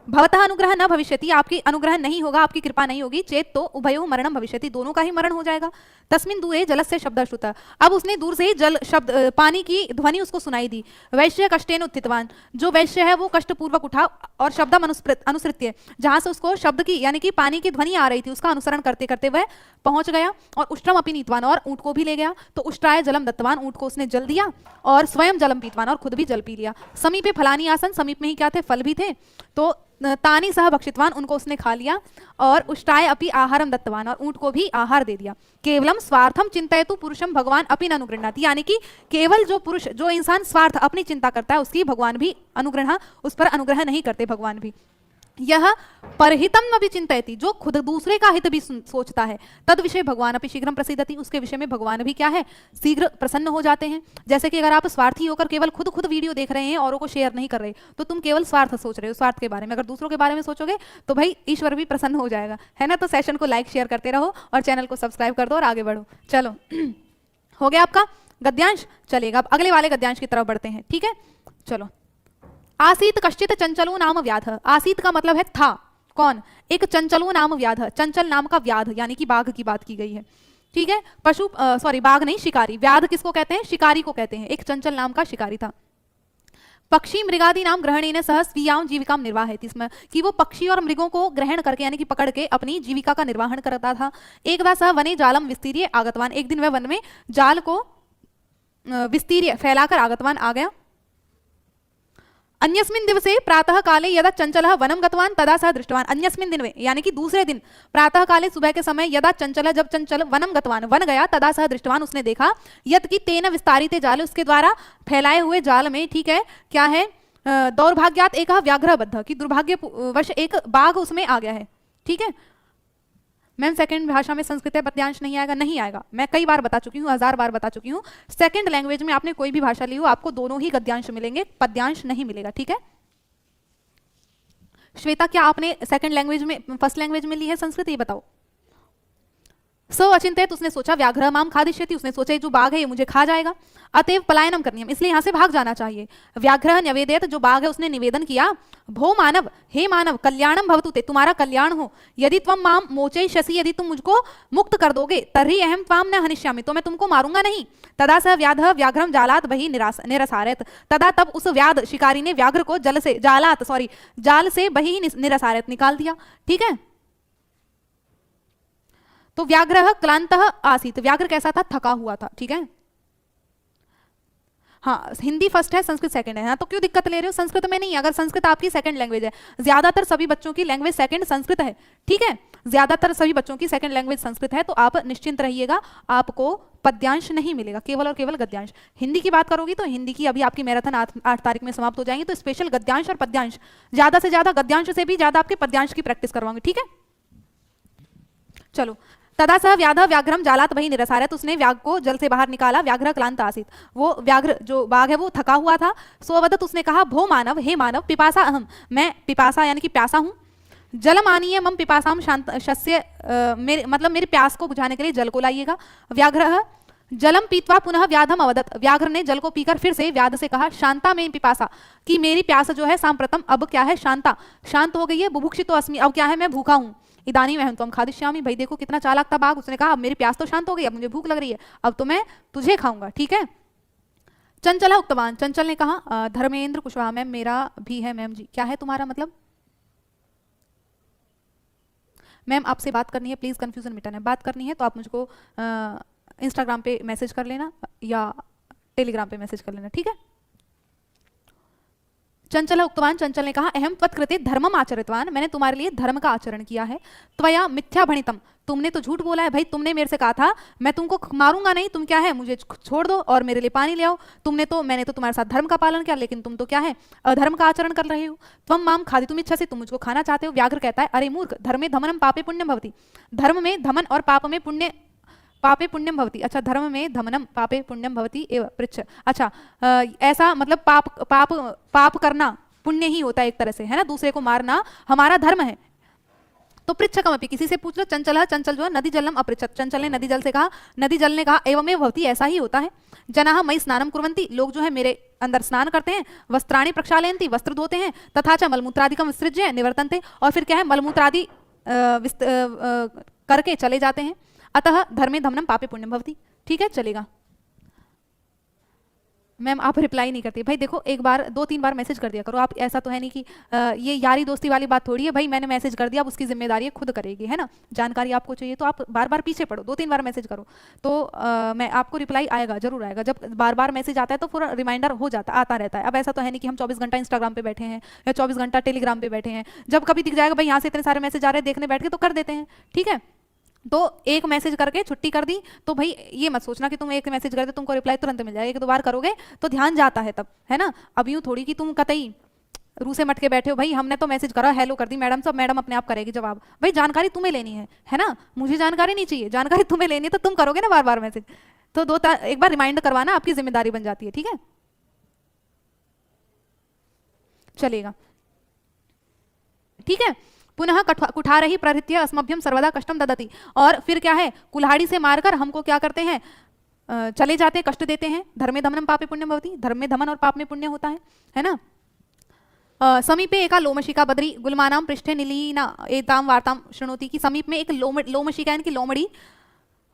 भवतः अनुग्रह न भविष्यति, आपकी अनुग्रह नहीं होगा, आपकी कृपा नहीं होगी। चेत तो उभयो मरणम भविष्यति, दोनों का ही मरण हो जाएगा। तस्मिन् दूरे जलस्य शब्द श्रुतः, अब उसने दूर से ही जल शब्द पानी की ध्वनि उसको सुनाई दी। वैश्य कष्टेन उत्थितवान, जो वैश्य है वो कष्ट पूर्वक उठा और शब्दम अनुसृत्य, जहां से उसको शब्द की यानी कि पानी की ध्वनि आ रही थी उसका अनुसरण करते करते वह पहुंच गया। और उष्ट्रम अपि नीतवान, और ऊंट को भी ले गया। तो उष्ट्राय जलम दत्तवान, ऊंट को उसने जल दिया और स्वयं जलम पीतवान, और खुद भी जल पी लिया। समीपे फलानी आसन, समीप में ही क्या थे फल भी थे। तो तानी सह भक्षितवान, उनको उसने खा लिया। और उष्ट्राय अपि आहारम दत्तवान, और ऊंट को भी आहार दे दिया। केवलम स्वार्थम चिंतयतु पुरुषम भगवान अपि न अनुगृह्णाति, यानी कि केवल जो पुरुष, जो इंसान स्वार्थ अपनी चिंता करता है उसकी भगवान भी अनुग्रह, उस पर अनुग्रह नहीं करते भगवान भी। यह परहितम न भी चिंतयति, जो खुद दूसरे का हित भी सोचता है। तद विषय भगवान अपि शीघ्रम प्रसीदति, उसके विषय में भगवान भी क्या है शीघ्र प्रसन्न हो जाते हैं। जैसे कि अगर आप स्वार्थी होकर केवल खुद वीडियो देख रहे हैं, औरों को शेयर नहीं कर रहे, तो तुम केवल स्वार्थ सोच रहे हो, स्वार्थ के बारे में। अगर दूसरों के बारे में सोचोगे तो भाई ईश्वर भी प्रसन्न हो जाएगा, है ना। तो सेशन को लाइक शेयर करते रहो और चैनल को सब्सक्राइब कर दो और आगे बढ़ो। चलो हो गया आपका गद्यांश। चलेगा अब अगले वाले गद्यांश की तरफ बढ़ते हैं, ठीक है। चलो, आसीत कश्चित चंचलो नाम व्याध, आसीत का मतलब है था, कौन, एक चंचलो नाम व्याध, चंचल नाम का व्याध, यानी कि बाघ की बात की गई है, ठीक है। पशु सॉरी बाघ नहीं, शिकारी। व्याध किसको कहते हैं, शिकारी को कहते हैं। एक चंचल नाम का शिकारी था। पक्षी मृगादि नाम ग्रहणेन सह स्वीयाम जीविकाम निर्वाहयति, इसमें कि वो पक्षी और मृगों को ग्रहण करके यानी कि पकड़ के अपनी जीविका का निर्वाहन करता था। एकदा सह वने जालम विस्तीर्य आगतवान, एक दिन वह वन में जाल को विस्तीर्य फैलाकर आगतवान आ गया। अन्यस्मिन् दिवसे प्रातः काले यदा चंचलः वनम गतवान तदा सह दृष्टवान, अन्यस्मिन् दिन में यानी कि दूसरे दिन, प्रातः काले सुबह के समय, यदा चंचलः जब चंचल वनम गतवान वन गया, तदा सह दृष्टवान उसने देखा, यद कि तेन विस्तारिते जाल, उसके द्वारा फैलाए हुए जाल में, ठीक है, क्या है दौर्भाग्यात एक व्याघ्रबद्ध, कि दुर्भाग्यवश एक बाघ उसमें आ गया है, ठीक है। मैम सेकंड भाषा में संस्कृत है, पद्यांश नहीं आएगा, नहीं आएगा। मैं कई बार बता चुकी हूँ, 1000 बार बता चुकी हूँ। सेकंड लैंग्वेज में आपने कोई भी भाषा ली हो, आपको दोनों ही गद्यांश मिलेंगे, पद्यांश नहीं मिलेगा, ठीक है। श्वेता, क्या आपने सेकंड लैंग्वेज में, फर्स्ट लैंग्वेज में ली है संस्कृत, ये बताओ। स अचिंत्यत, उसने सोचा व्याघ्र माम खादिष्यति, उसने सोचा जो बाघ है ये मुझे खा जाएगा। अतएव पलायनम करनीयम, इसलिए यहाँ से भाग जाना चाहिए। व्याघ्र न्यवेदयत, जो बाघ है उसने निवेदन किया, भो मानव, हे मानव, कल्याणम भवतु ते, तुम्हारा कल्याण हो। यदि त्वं माम मोचयिष्यसि, यदि तुम मुझको मुक्त कर दोगे, तर्हि अहम त्वाम न हनिष्यामि, तो मैं तुमको मारूंगा नहीं। तदा सह व्याधः व्याघ्रम जालात बहि निरसारयत, तदा तब उस व्याध शिकारी ने व्याघ्र को जल से जाल से बहि निरसारयत, निकाल दिया, ठीक है। तो व्याघ्र क्लांतः आसीत, व्याघ्र कैसा था, थका हुआ था, ठीक है। हाँ, हिंदी फर्स्ट है, संस्कृत सेकंड है, हाँ, तो क्यों दिक्कत ले रहे हो, संस्कृत में नहीं। अगर संस्कृत आपकी सेकंड लैंग्वेज है, ज्यादातर सभी बच्चों की लैंग्वेज सेकंड संस्कृत है, ठीक है। ज्यादातर सभी बच्चों की सेकंड लैंग्वेज संस्कृत है, तो आप निश्चिंत रहिएगा, आपको पद्यांश नहीं मिलेगा, केवल और केवल गद्यांश। हिंदी की बात करोगी तो हिंदी की अभी आपकी मैराथन 8 तारीख में समाप्त हो जाएंगी, तो स्पेशल गद्यांश और पद्यांश, ज्यादा से ज्यादा गद्यांश से भी ज्यादा आपके पद्यांश की प्रैक्टिस करवाऊंगी, ठीक है। चलो, तदा सह व्याध व्याघ्रम जालात बहि निरसारयत, उसने व्याघ्र को जल से बाहर निकाला। व्याघ्र क्लांत आसीत, वो व्याघ्र जो बाघ है वो थका हुआ था। सोवदत, उसने कहा, भो मानव, हे मानव, पिपासा अहम, मैं पिपासा यानी कि प्यासा हूँ। जलम आनीय मम पिपासाम शांत शस्य, मतलब मेरे प्यास को बुझाने के लिए जल को लाइएगा। व्याघ्र जलम पीत्वा पुनः व्याधम अवदत, व्याघ्र ने जल को पीकर फिर से व्याध से कहा, शांता में पिपासा, कि मेरी प्यास जो है सांप्रतम अब क्या है शांता, शांत हो गई है। बुभुक्षितो अस्मि, अब क्या है मैं भूखा हूँ। इदानीम अहं त्वं खादिष्यामि, भाई देखो कितना चालाक था बाघ, उसने कहा अब मेरी प्यास तो शांत हो गई, अब मुझे भूख लग रही है, अब तो मैं तुझे खाऊंगा, ठीक है। चंचल उक्तवान, चंचल ने कहा धर्मेंद्र कुशवाहा मैम मेरा भी है मैम जी। क्या है तुम्हारा मतलब? मैम आपसे बात करनी है, प्लीज कंफ्यूजन मिटाना है। बात करनी है तो आप मुझको इंस्टाग्राम पे मैसेज कर लेना या टेलीग्राम पे मैसेज कर लेना, ठीक है। चंचल उक्तवान, चंचल ने कहा अहम त्वत्कृते धर्मम आचरितवान, मैंने तुम्हारे लिए धर्म का आचरण किया है। त्वया मिथ्या भणितम, तुमने तो झूठ बोला है भाई, तुमने मेरे से कहा था मैं तुमको मारूंगा नहीं, तुम क्या है मुझे छोड़ दो और मेरे लिए पानी ले आओ। मैंने तो तुम्हारे साथ धर्म का पालन किया, लेकिन तुम तो क्या है अधर्म का आचरण कर रहे हो। त्वम माम खादितुम इच्छा से, तुम मुझको खाना चाहते हो। व्याघ्र कहता है अरे मूर्ख, धर्मे धमनम पापे पुण्यम भवति, धर्म में धमन और पाप में पुण्य, पापे पुण्यम भवति। अच्छा, धर्म में धमनम पापे पुण्यम भवति एव पृच्छ। अच्छा ऐसा मतलब पाप पाप पाप करना पुण्य ही होता है एक तरह से, है ना, दूसरे को मारना हमारा धर्म है। तो पृच्छकमपि, किसी से पूछ लो। चंचल, चंचल जो है नदी जलम अपृच्छत, चंचल ने नदी जल से कहा, नदी जल ने कहा एवमेव भवति, ऐसा ही होता है। जनाः मयि स्नानम कुर्वन्ति, लोग जो है मेरे अंदर स्नान करते हैं। वस्त्राणि प्रक्षालयन्ति, वस्त्र धोते हैं। तथा च मलमूत्रादिकम विसृज्य निवर्तन्ते, और फिर क्या है मलमूत्रादि करके चले जाते हैं। अतः धर्मे धमनम पापे पुण्यम भवति, ठीक है चलेगा। मैम आप रिप्लाई नहीं करती भाई, देखो एक बार 2-3 बार मैसेज कर दिया करो आप, ऐसा तो है नहीं कि ये यारी दोस्ती वाली बात थोड़ी है भाई, मैंने मैसेज कर दिया अब उसकी जिम्मेदारी है खुद करेगी, है ना। जानकारी आपको चाहिए तो आप बार बार पीछे पढ़ो, 2-3 बार मैसेज करो तो मैं आपको रिप्लाई आएगा, जरूर आएगा। जब बार बार मैसेज आता है तो पूरा रिमाइंडर हो जाता आता रहता है। अब ऐसा तो है नहीं कि हम 24 घंटा इंस्टाग्राम पे बैठे हैं या 24 घंटा टेलीग्राम पे बैठे हैं, जब कभी दिख जाएगा भाई यहाँ से इतने सारे मैसेज आ रहे हैं देखने बैठ के तो कर देते हैं, ठीक है। तो एक मैसेज करके छुट्टी कर दी तो भाई ये मत सोचना कि तुम एक मैसेज कर दे तुमको रिप्लाई तुरंत मिल जाएगा, 1-2 बार करोगे तो ध्यान जाता है तब, है ना। अब यूं थोड़ी कि तुम कतई रू से मट के बैठे हो, भाई हमने तो मैसेज करा हेलो कर दी मैडम, सब मैडम अपने आप करेगी जवाब। भाई जानकारी तुम्हें लेनी है ना, मुझे जानकारी नहीं चाहिए, जानकारी तुम्हें लेनी है तो तुम करोगे ना बार बार मैसेज, तो एक बार रिमाइंड करवाना आपकी जिम्मेदारी बन जाती है, ठीक है चलेगा, ठीक है। पुनः कुठारहि प्रहृत्य अस्मभ्यम सर्वदा कष्टम ददति, और फिर क्या है कुल्हाड़ी से मारकर हमको क्या करते हैं चले जाते हैं, कष्ट देते हैं। धर्मे धमनम पापे पुण्यम भवति, धर्म में धमन और पाप में पुण्य होता है ना। समीपे एका लोमशिका बद्री गुलमानाम पृष्ठे नीलीना एताम वार्ताम शृणोति, की समीप में एक लोमशिका यानी कि लोमड़ी,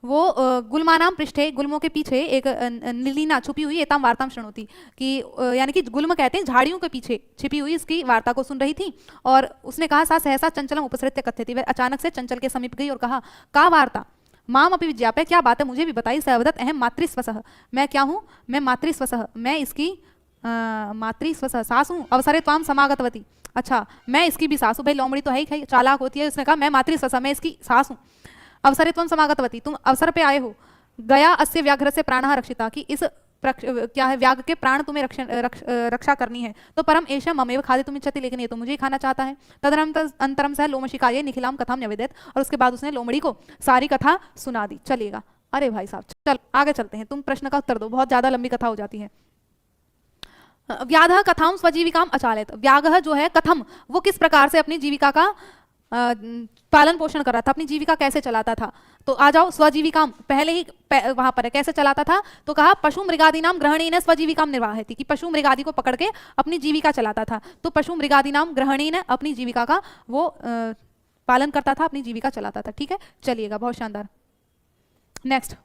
वो गुलमानाम पृष्ठे गुल्मों के पीछे एक नीलीना छुपी हुई एताम वार्ताम शृणोति, कि यानी कि गुल्म कहते हैं झाड़ियों के पीछे छिपी हुई इसकी वार्ता को सुन रही थी। और उसने कहा सा सहसा चंचलम उपसृत्य कथ्यति, वह अचानक से चंचल के समीप गई और कहा का वार्ता माम अपि विज्ञाप्य, क्या बात है मुझे भी बताई। सवदत अहम मातृस्वसः, मैं क्या हूँ, मैं मातृस्वसः, मैं इसकी मातृस्वसः सास हूँ। अवसरे त्वाम समागतवती, अच्छा मैं इसकी भी सास हूँ, भाई लोमड़ी तो है ही चालाक होती है, उसने कहा मैं मातृस्वसः, मैं इसकी सास हूँ। अवसरे त्वम समागतवती, तुम अवसर पे आए हो। गया अस्य व्याघ्र से प्राणः रक्षिता, कि इस क्या है व्याघ्र के प्राण तुम्हें रक्षा करनी है। तो परम एषा ममेव खादितुम इच्छति, लेकिन ये तो मुझे ही खाना चाहता है। तदनंतरम सह लोमशिकायै निखिलाम कथाम न्यवेदयत्, और उसके बाद उसने लोमड़ी को सारी कथा सुना दी। चलिएगा, अरे भाई साहब चल आगे चलते हैं, तुम प्रश्न का उत्तर दो, बहुत ज्यादा लंबी कथा हो जाती है। व्याघ्र कथाम स्वजीविकाम अचालयत्, व्याघ्र जो है कथम वो किस प्रकार से अपनी जीविका का पालन पोषण कर रहा था, अपनी जीविका कैसे चलाता था। तो आ जाओ, स्वजीविकाम पहले ही वहां पर है, कैसे चलाता था, तो कहा पशु मृगादि नाम ग्रहणेन स्वजीविकाम निर्वाहति, कि पशु मृगादि को पकड़ के अपनी जीविका चलाता था। तो पशु मृगादि नाम ग्रहणेन अपनी जीविका का वो पालन करता था, अपनी जीविका चलाता था, ठीक है चलिएगा बहुत शानदार। नेक्स्ट,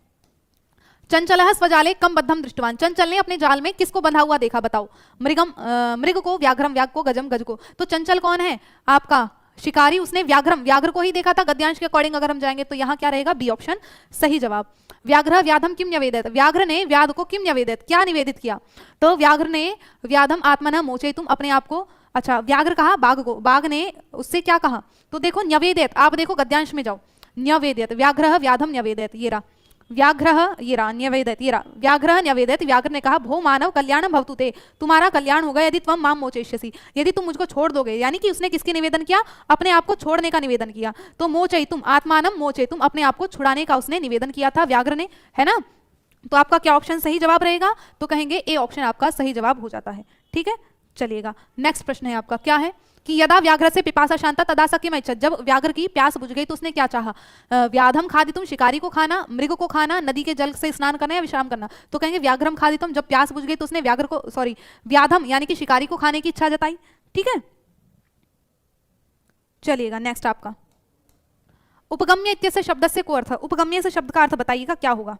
चंचल स्वजाले कम बद्धम दृष्टवान, चंचल ने अपने जाल में किसको बंधा हुआ देखा, बताओ। मृगम मृग को, व्याघ्रम व्याघ्र को, गजम गज को। तो चंचल कौन है आपका शिकारी, उसने व्याघ्रम व्याघ्र को ही देखा था। गद्यांश के अकॉर्डिंग अगर हम जाएंगे तो यहाँ क्या रहेगा, बी ऑप्शन सही जवाब। व्याघ्र व्याधम किम न्यवेदयत्, व्याघ्र ने व्याध को किम न्यवेदयत्, क्या निवेदित किया। तो व्याघ्र ने व्याधम आत्मनः मोचयितुम, अपने आप को, अच्छा व्याघ्र कहा बाघ को, बाघ ने उससे क्या कहा, तो देखो न्यवेदयत्, आप देखो गद्यांश में जाओ, न्यवेदयत् व्याघ्र व्याधम न्यवेदयत्, ये रहा व्याघ्र ये रहा न्यवेदयत्, ये रहा व्याघ्र न्यवेदयत्। व्याघ्र ने कहा भो मानव कल्याणम भवतु ते, तुम्हारा कल्याण होगा यदि त्वम माम मोचयिष्यसि, यदि तुम मुझको छोड़ दोगे। यानी कि उसने किसकी निवेदन किया, अपने आप को छोड़ने का निवेदन किया। तो मोचयितुम आत्मानम मोचयितुम, अपने आप को छुड़ाने का उसने निवेदन किया था व्याघ्र ने, है ना। तो आपका क्या ऑप्शन सही जवाब रहेगा, तो कहेंगे ए ऑप्शन आपका सही जवाब हो जाता है, ठीक है चलिएगा। नेक्स्ट प्रश्न है आपका, क्या है कि यदा व्याघ्र से पिपासा शांता तदा सख्यम इच्छत, जब व्याघ्र की प्यास बुझ गई तो उसने क्या चाहा। व्याधम खादितुम, शिकारी को खाना, मृग को खाना, नदी के जल से स्नान करना या विश्राम करना। तो कहेंगे व्याघ्रम खादितुम, जब प्यास बुझ गई तो उसने व्याघ्र को सॉरी व्याधम यानी कि शिकारी को खाने की इच्छा जताई, ठीक है चलिएगा। नेक्स्ट आपका उपगम्य इत्यस्य शब्द से को अर्थ, उपगम्य से शब्द का अर्थ बताइएगा क्या होगा।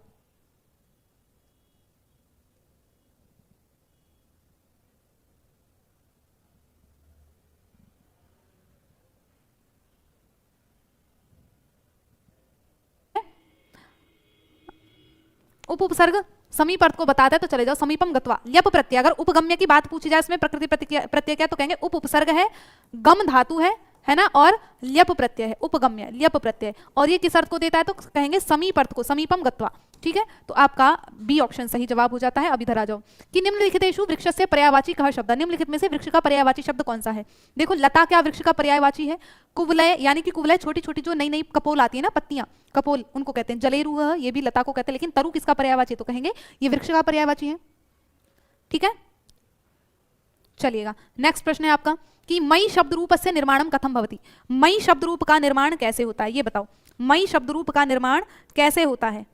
उपसर्ग समीप अर्थ को बताता है तो चले जाओ समीपम गत्वा। ल्यप प्रत्यय, अगर उपगम्य की बात पूछी जाए इसमें प्रकृति प्रत्यय क्या तो कहेंगे उप उपसर्ग है, गम धातु है ना, और ल्यप प्रत्यय है, उपगम्य ल्यप प्रत्यय। और ये किस अर्थ को देता है तो कहेंगे समीप अर्थ को, समीपम गत्वा। ठीक है, तो आपका बी ऑप्शन सही जवाब हो जाता है। अब इधर आ जाओ कि निम्नलिखितेषु वृक्षस्य पर्यायवाची कह शब्द, निम्नलिखित में से वृक्ष का पर्यायवाची शब्द कौन सा है। देखो लता क्या वृक्ष का पर्यायवाची है, कुवलय, यानी कि कुवलय छोटी छोटी जो नई नई कपोल आती है ना, पत्तियां, कपोल उनको कहते हैं। जलेरू ये भी लता को कहते हैं, लेकिन तरु किसका पर्यायवाची तो कहेंगे ये वृक्ष का पर्यायवाची है। ठीक है, चलिएगा नेक्स्ट प्रश्न है आपका कि मई शब्द रूप से निर्माणम कथम भवति। मई शब्द रूप का निर्माण कैसे होता है ये बताओ, मई शब्द रूप का निर्माण कैसे होता है।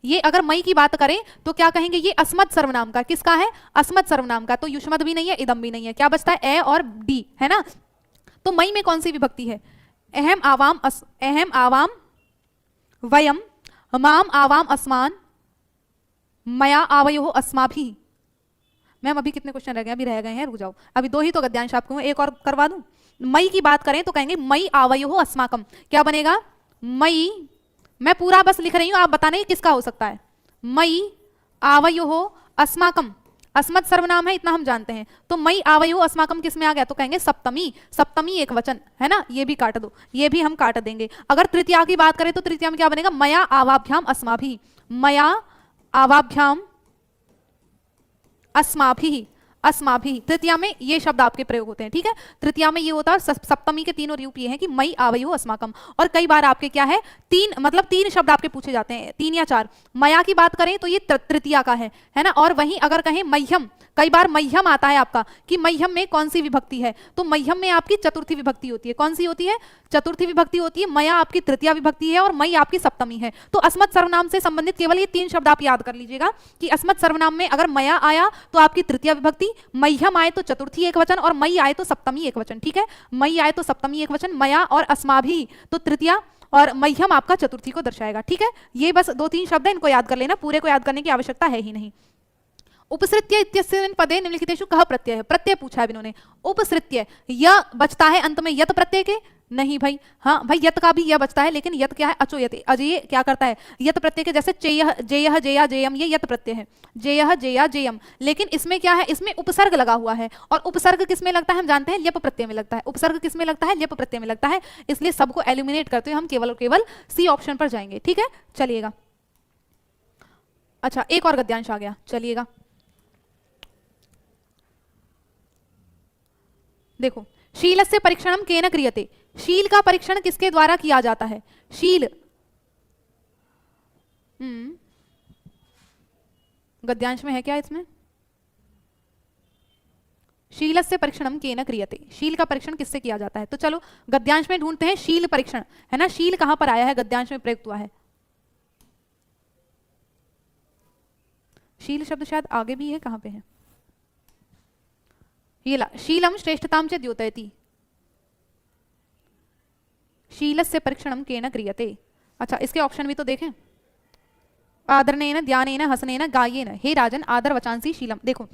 ये अगर मई की बात करें तो क्या कहेंगे, ये अस्मत् सर्वनाम का, किसका है, अस्मत् सर्वनाम का। तो युष्मद् भी नहीं है, इदम भी नहीं है, क्या बचता है ए और डी, है ना। तो मई में कौन सी विभक्ति है, अहम आवाम वयम, माम आवाम अस्मान, मया आवयो अस्माभि। मैम अभी कितने क्वेश्चन रह गए, अभी रह गए हैं, रुक जाओ, अभी 2 ही तो गद्यांश आपको, एक और करवा दूं। मई की बात करें तो कहेंगे मई आवयो अस्माकम, क्या बनेगा, मई, मैं पूरा बस लिख रही हूं, आप बताने कि किसका हो सकता है। मई आवयो अस्माकम, अस्मत् सर्वनाम है, इतना हम जानते हैं। तो मई आवयो अस्माकम किस में आ गया तो कहेंगे सप्तमी, सप्तमी एक वचन है ना, ये भी काट दो, ये भी हम काट देंगे। अगर तृतीया की बात करें तो तृतीया में क्या बनेगा, मया आवाभ्याम अस्माभि, मया आवाभ्याम अस्माभि, अस्माभि। तृतीया में ये शब्द आपके प्रयोग होते हैं। ठीक है, तृतीया में ये होता है, सप्तमी के तीनों रूप ये हैं कि मई आवयो अस्माकम। और कई बार आपके क्या है, तीन शब्द आपके पूछे जाते हैं, 3 या 4। मया की बात करें तो ये तृतीया का है ना। और वहीं अगर कहें मह्यम, कई बार मह्यम आता है आपका कि मह्यम में कौन सी विभक्ति है, तो मह्यम में आपकी चतुर्थी विभक्ति होती है। कौन सी होती है, चतुर्थी विभक्ति होती है। मया आपकी तृतीया विभक्ति है और मई आपकी सप्तमी है। तो अस्मत् सर्वनाम से संबंधित केवल ये 3 शब्द आप याद कर लीजिएगा कि अस्मत् सर्वनाम में अगर मया आया तो आपकी तृतीया विभक्ति, मह्यम आए तो चतुर्थी एक वचन, और मई आए तो सप्तमी एक वचन। ठीक है, मई आए तो सप्तमी एक वचन, मया और अस्माभि तो तृतीया, और मह्यम आपका चतुर्थी को दर्शाएगा। ठीक है, ये बस 2-3 शब्द है, इनको याद कर लेना, पूरे को याद करने की आवश्यकता है ही नहीं। उपसृत्य इत्यस्मिन् पदे निम्नलिखितेषु कः प्रत्यय है, प्रत्यय पूछा है इन्होंने। उपसृत्य य बचता है अंत में यत प्रत्यय के, नहीं भाई, हाँ भाई यत का भी यह बचता है, लेकिन यत क्या है, अचोयते, अजय क्या करता है, यत प्रत्यय के जैसे चेयः जेयः जेया जेयम, ये यत प्रत्यय है, जेयः जेया जेयम। लेकिन इसमें क्या है, इसमें उपसर्ग लगा हुआ है, और उपसर्ग किस में लगता है हम जानते हैं, ल्यप प्रत्यय में लगता है। उपसर्ग किस में लगता है, ल्यप प्रत्यय में लगता है। इसलिए सबको एलिमिनेट करते हुए हम केवल और केवल सी ऑप्शन पर जाएंगे। ठीक है, चलिएगा। अच्छा, एक और गद्यांश आ गया, चलिएगा देखो, शीलस्य परीक्षणम केन क्रियते, शील का परीक्षण किसके द्वारा किया जाता है, शील। गद्यांश में है क्या इसमें, शीलस्य परीक्षणम केन क्रियते, शील का परीक्षण किससे किया जाता है। तो चलो गद्यांश में ढूंढते हैं शील परीक्षण, है ना। शील कहां पर आया है, गद्यांश में प्रयुक्त हुआ है। शील शब्द शायद आगे भी है, कहां पे है, ये ला, शीलम श्रेष्ठताम च द्योतयति, शीलस्य परीक्षणम केन क्रियते। अच्छा, इसके ऑप्शन भी तो देखें, आदरणेन ध्यानेन हसनेन गायेन, हे राजन आदर वचांसी शीलम। देखो,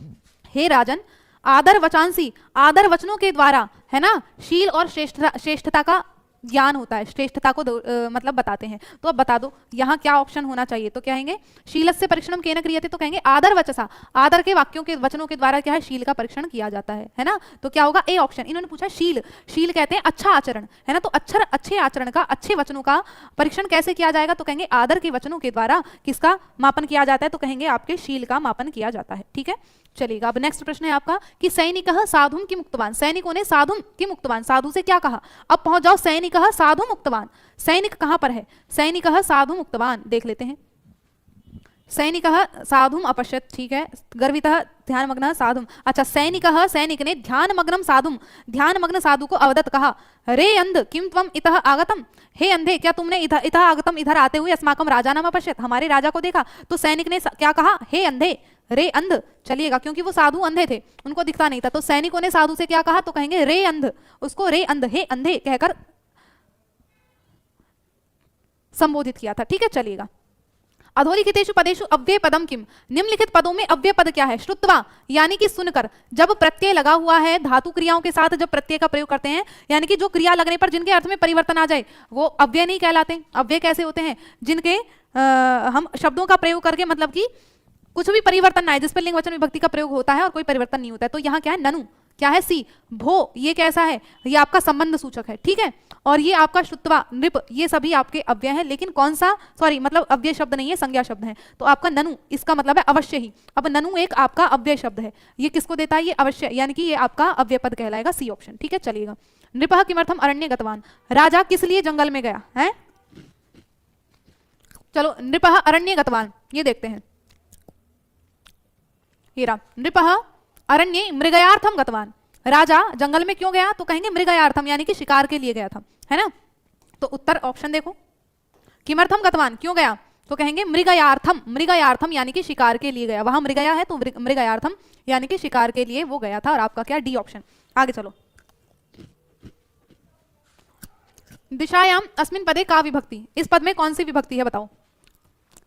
हे राजन आदर वचांसी, आदर वचनों के द्वारा, है ना, शील और श्रेष्ठता का ज्ञान होता है, श्रेष्ठता को मतलब बताते हैं। तो अब बता दो यहाँ क्या ऑप्शन होना चाहिए, तो क्या कहेंगे, शीलस्य परीक्षणम केन क्रियते, तो कहेंगे आदर वचसा, आदर के वाक्यों के वचनों के द्वारा क्या है, शील का परीक्षण किया जाता है ना। तो क्या होगा, ए ऑप्शन। इन्होंने पूछा शील, शील कहते हैं अच्छा आचरण, है ना। तो अच्छे आचरण का, अच्छे वचनों का परीक्षण कैसे किया जाएगा, तो कहेंगे आदर के वचनों के द्वारा किसका मापन किया जाता है, तो कहेंगे आपके शील का मापन किया जाता है। ठीक है, चलिएगा। अब नेक्स्ट प्रश्न है आपका कि सैनिकः साधुम किम उक्तवान, सैनिकों ने साधुम किम उक्तवान, साधु से क्या कहा। अब पहुंच जाओ सैनिकः साधुम उक्तवान, सैनिक कहां पर है, सैनिकः साधुम उक्तवान, देख लेते हैं। सैनिकः साधुम अपश्यत, ठीक है, गर्वितः ध्यानमग्नः साधुम। अच्छा, सैनिकः, सैनिक ने ध्यानमग्नम साधुम, ध्यानमग्न साधु को अवदत कहा, रे अंध किम त्वम इतः आगतम, हे अंधे क्या तुमने इतः आगतम, इधर आते हुए अस्माकम राजानाम अपश्यत, हमारे राजा को देखा। तो सैनिक ने क्या कहा, हे अंधे, रे अंध, चलिएगा, क्योंकि वो साधु अंधे थे, उनको दिखता नहीं था। तो सैनिकों ने साधु से क्या कहा, तो कहेंगे रे अंध, उसको रे अंध, हे अंधे कहकर संबोधित किया था। ठीक है, चलिएगा। अधोलिखितेषु पदेषु अव्यय पदम किम, निम्नलिखित पदों में अव्यय पद क्या है, श्रुत्वा, यानी कि सुनकर। जब प्रत्यय लगा हुआ है, धातु क्रियाओं के साथ जब प्रत्यय का प्रयोग करते हैं, यानी कि जो क्रिया लगने पर जिनके अर्थ में परिवर्तन आ जाए, वो अव्यय नहीं कहलाते। अव्यय कैसे होते हैं, जिनके हम शब्दों का प्रयोग करके मतलब कि कुछ भी परिवर्तन ना है, जिस पर लिंग वचन विभक्ति का प्रयोग होता है और कोई परिवर्तन नहीं होता है। तो यहाँ क्या है, ननु, क्या है सी, भो ये कैसा है, ये आपका संबंध सूचक है, ठीक है। और ये आपका श्रुत्वा, नृप, ये सभी आपके अव्यय हैं, लेकिन कौन सा, सॉरी मतलब अव्यय शब्द नहीं है, संज्ञा शब्द है। तो आपका ननु इसका मतलब है अवश्य ही। अब ननु एक आपका अव्यय शब्द है, ये किसको देता है, ये अवश्य, यानी कि ये आपका अव्यय पद कहलाएगा, सी ऑप्शन, ठीक है। चलिएगा, नृपः किमर्थम अरण्य गतवान, राजा किस लिए जंगल में गया है। चलो, नृपः अरण्य गतवान, ये देखते हैं, नृपः अरण्ये मृगयार्थम गतवान, राजा जंगल में क्यों गया, तो कहेंगे मृगयार्थम, यानी कि शिकार के लिए गया था, है ना। तो उत्तर ऑप्शन देखो, किमर्थम गतवान, क्यों गया, तो कहेंगे मृगयार्थम, मृगयार्थम यानी कि शिकार के लिए गया, वहां मृगया है तो मृगयार्थम यानी कि शिकार के लिए वो गया था, और आपका क्या, डी ऑप्शन। आगे चलो, दिशायाम अस्मिन पदे का विभक्ति, इस पद में कौन सी विभक्ति है बताओ।